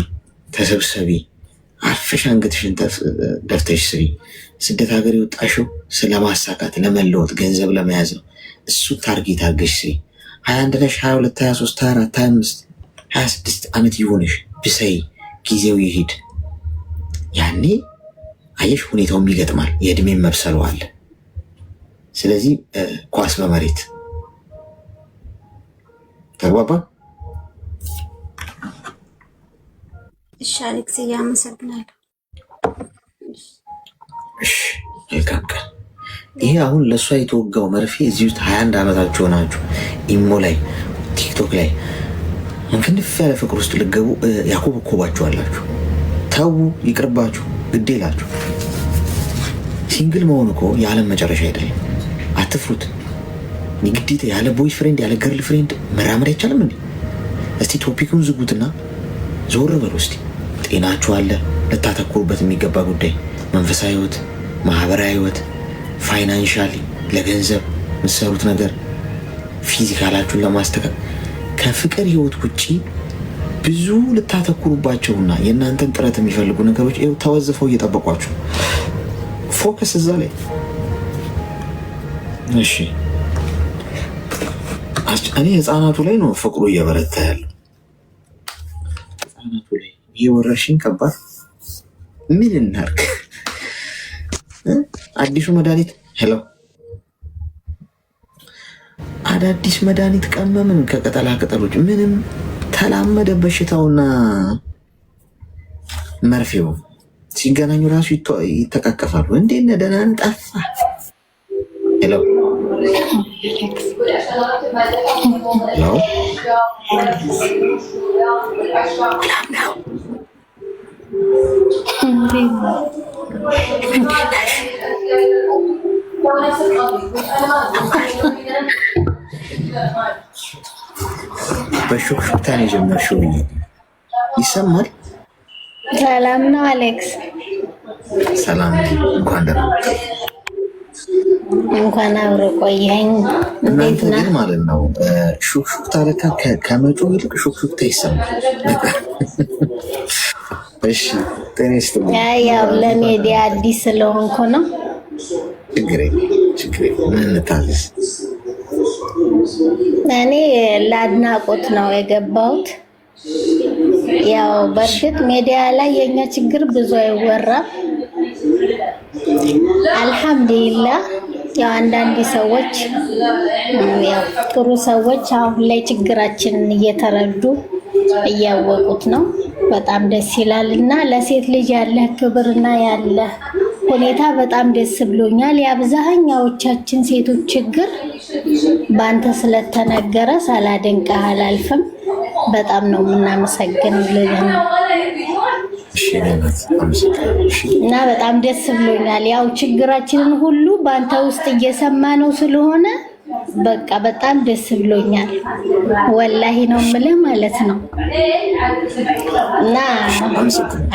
ተሰብሰቢ፣ አርፈሽ አንገትሽን ደፍተሽ ስሪ። ስደት ሀገር የወጣሽው ስለማሳካት ለመለወጥ ገንዘብ ለመያዝ ነው። እሱ ታርጌት አድርገሽ ስሪ። 21 ነሽ፣ 22፣ 23፣ 24፣ 25፣ 26 ዓመት ይሆንሽ ብሰይ ጊዜው ይሄድ። ያኔ አየሽ ሁኔታውም ይገጥማል። የእድሜን መብሰሉ አለ። ስለዚህ ኳስ በመሬት ተግባባ። እሺ አሌክስ እያመሰግናለሁ። እሺ መልካም ቀን። ይሄ አሁን ለእሷ የተወጋው መርፌ እዚህ ውስጥ 21 ዓመታችሁ ሆናችሁ ኢሞ ላይ ቲክቶክ ላይ እንክንፍ ያለ ፍቅር ውስጥ ልገቡ ያኮበኮባችኋላችሁ። ተዉ፣ ይቅርባችሁ፣ ግድ ይላችሁ። ሲንግል መሆን እኮ የዓለም መጨረሻ አይደለም። አትፍሩት። ግዴታ ያለ ቦይ ፍሬንድ ያለ ገርል ፍሬንድ መራመድ አይቻልም እንዴ? እስቲ ቶፒኩን ዝጉትና ዞር በሉ እስቲ። ጤናችሁ አለ፣ ልታተኩሩበት የሚገባ ጉዳይ፣ መንፈሳዊ ህይወት፣ ማህበራዊ ህይወት፣ ፋይናንሻሊ ለገንዘብ የምትሰሩት ነገር፣ ፊዚካላችሁን ለማስተካከል ከፍቅር ህይወት ውጭ ብዙ ልታተኩሩባቸውና የእናንተን ጥረት የሚፈልጉ ነገሮች ይኸው ተወዝፈው እየጠበቋችሁ። ፎከስ እዛ ላይ። እሺ እኔ ህፃናቱ ላይ ነው ፍቅሩ እየበረታ ያለው። ህፃናቱ ላይ ይህ ወረርሽኝ ከባድ። ምን እናርግ? አዲሱ መድኃኒት ሄሎ፣ አዳዲስ መድኃኒት ቀመምን ከቅጠላ ቅጠሎች። ምንም ተላመደ በሽታውና መርፌው ሲገናኙ ራሱ ይተቃቀፋሉ። እንዴት ነህ? ደህና ነህ? ጠፋ። ሄሎ በሹክሹክታ ነው የጀመርሽው። ይሰማል? ሰላም ነው አሌክስ? ሰላም። እንኳን ደህና መጣህ። እንኳን አብሮ ቆየኸኝ። እንዴት ነህ? ግን ማለት ነው ሹክሹክታ ለካ ከመጮህ ይልቅ ሹክሹክታ ይሰማል። እሺ ጤና ይስጥልኝ። ያው ለሚዲያ አዲስ ስለሆንኩ ነው። ችግር የለም። ምን እንታዘዝ? እኔ ለአድናቆት ነው የገባሁት። ያው በእርግጥ ሚዲያ ላይ የኛ ችግር ብዙ አይወራም። አልሐምዱሊላህ ያው አንዳንድ ሰዎች ያው ጥሩ ሰዎች አሁን ላይ ችግራችንን እየተረዱ እያወቁት ነው። በጣም ደስ ይላል እና ለሴት ልጅ ያለ ክብርና ያለ ሁኔታ በጣም ደስ ብሎኛል። የአብዛኛዎቻችን ሴቶች ችግር በአንተ ስለተነገረ ሳላደንቅህ አላልፍም። በጣም ነው የምናመሰግነው እና በጣም ደስ ብሎኛል። ያው ችግራችንን ሁሉ በአንተ ውስጥ እየሰማ ነው ስለሆነ በቃ በጣም ደስ ብሎኛል። ወላሂ ነው የምልህ ማለት ነው። እና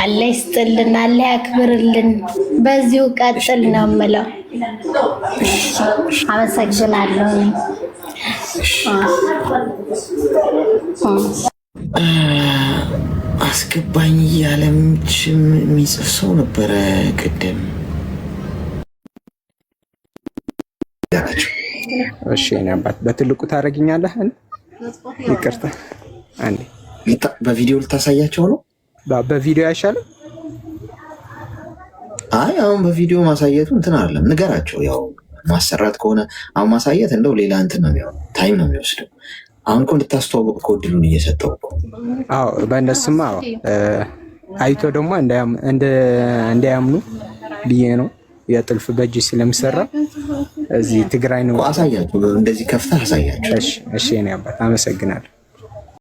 አላህ ይስጥልን፣ አላህ ያክብርልን፣ በዚሁ ቀጥል ነው የምለው። አመሰግናለሁ። አስገባኝ እያለ የሚጽፍ ሰው ነበረ ቅድም። እሺ እኔ አባት በትልቁ ታረጋግኛለህ። ይቅርታ አንዴ በቪዲዮ ልታሳያቸው ነው? በቪዲዮ አይሻልም? አይ አሁን በቪዲዮ ማሳየቱ እንትን አይደለም፣ ንገራቸው። ያው ማሰራት ከሆነ አሁን ማሳየት እንደው ሌላ እንትን ነው የሚሆነው፣ ታይም ነው የሚወስደው። አሁን እኮ ልታስተዋወቅ እኮ እድሉን እየሰጠው እኮ። አዎ በእነሱማ አይቶ ደግሞ እንዳያምኑ ብዬ ነው። የጥልፍ በእጅ ስለምሰራ እዚህ ትግራይ ነው። አሳያቸው፣ እንደዚህ ከፍተህ አሳያቸው። እሺ እኔ አባት አመሰግናለሁ።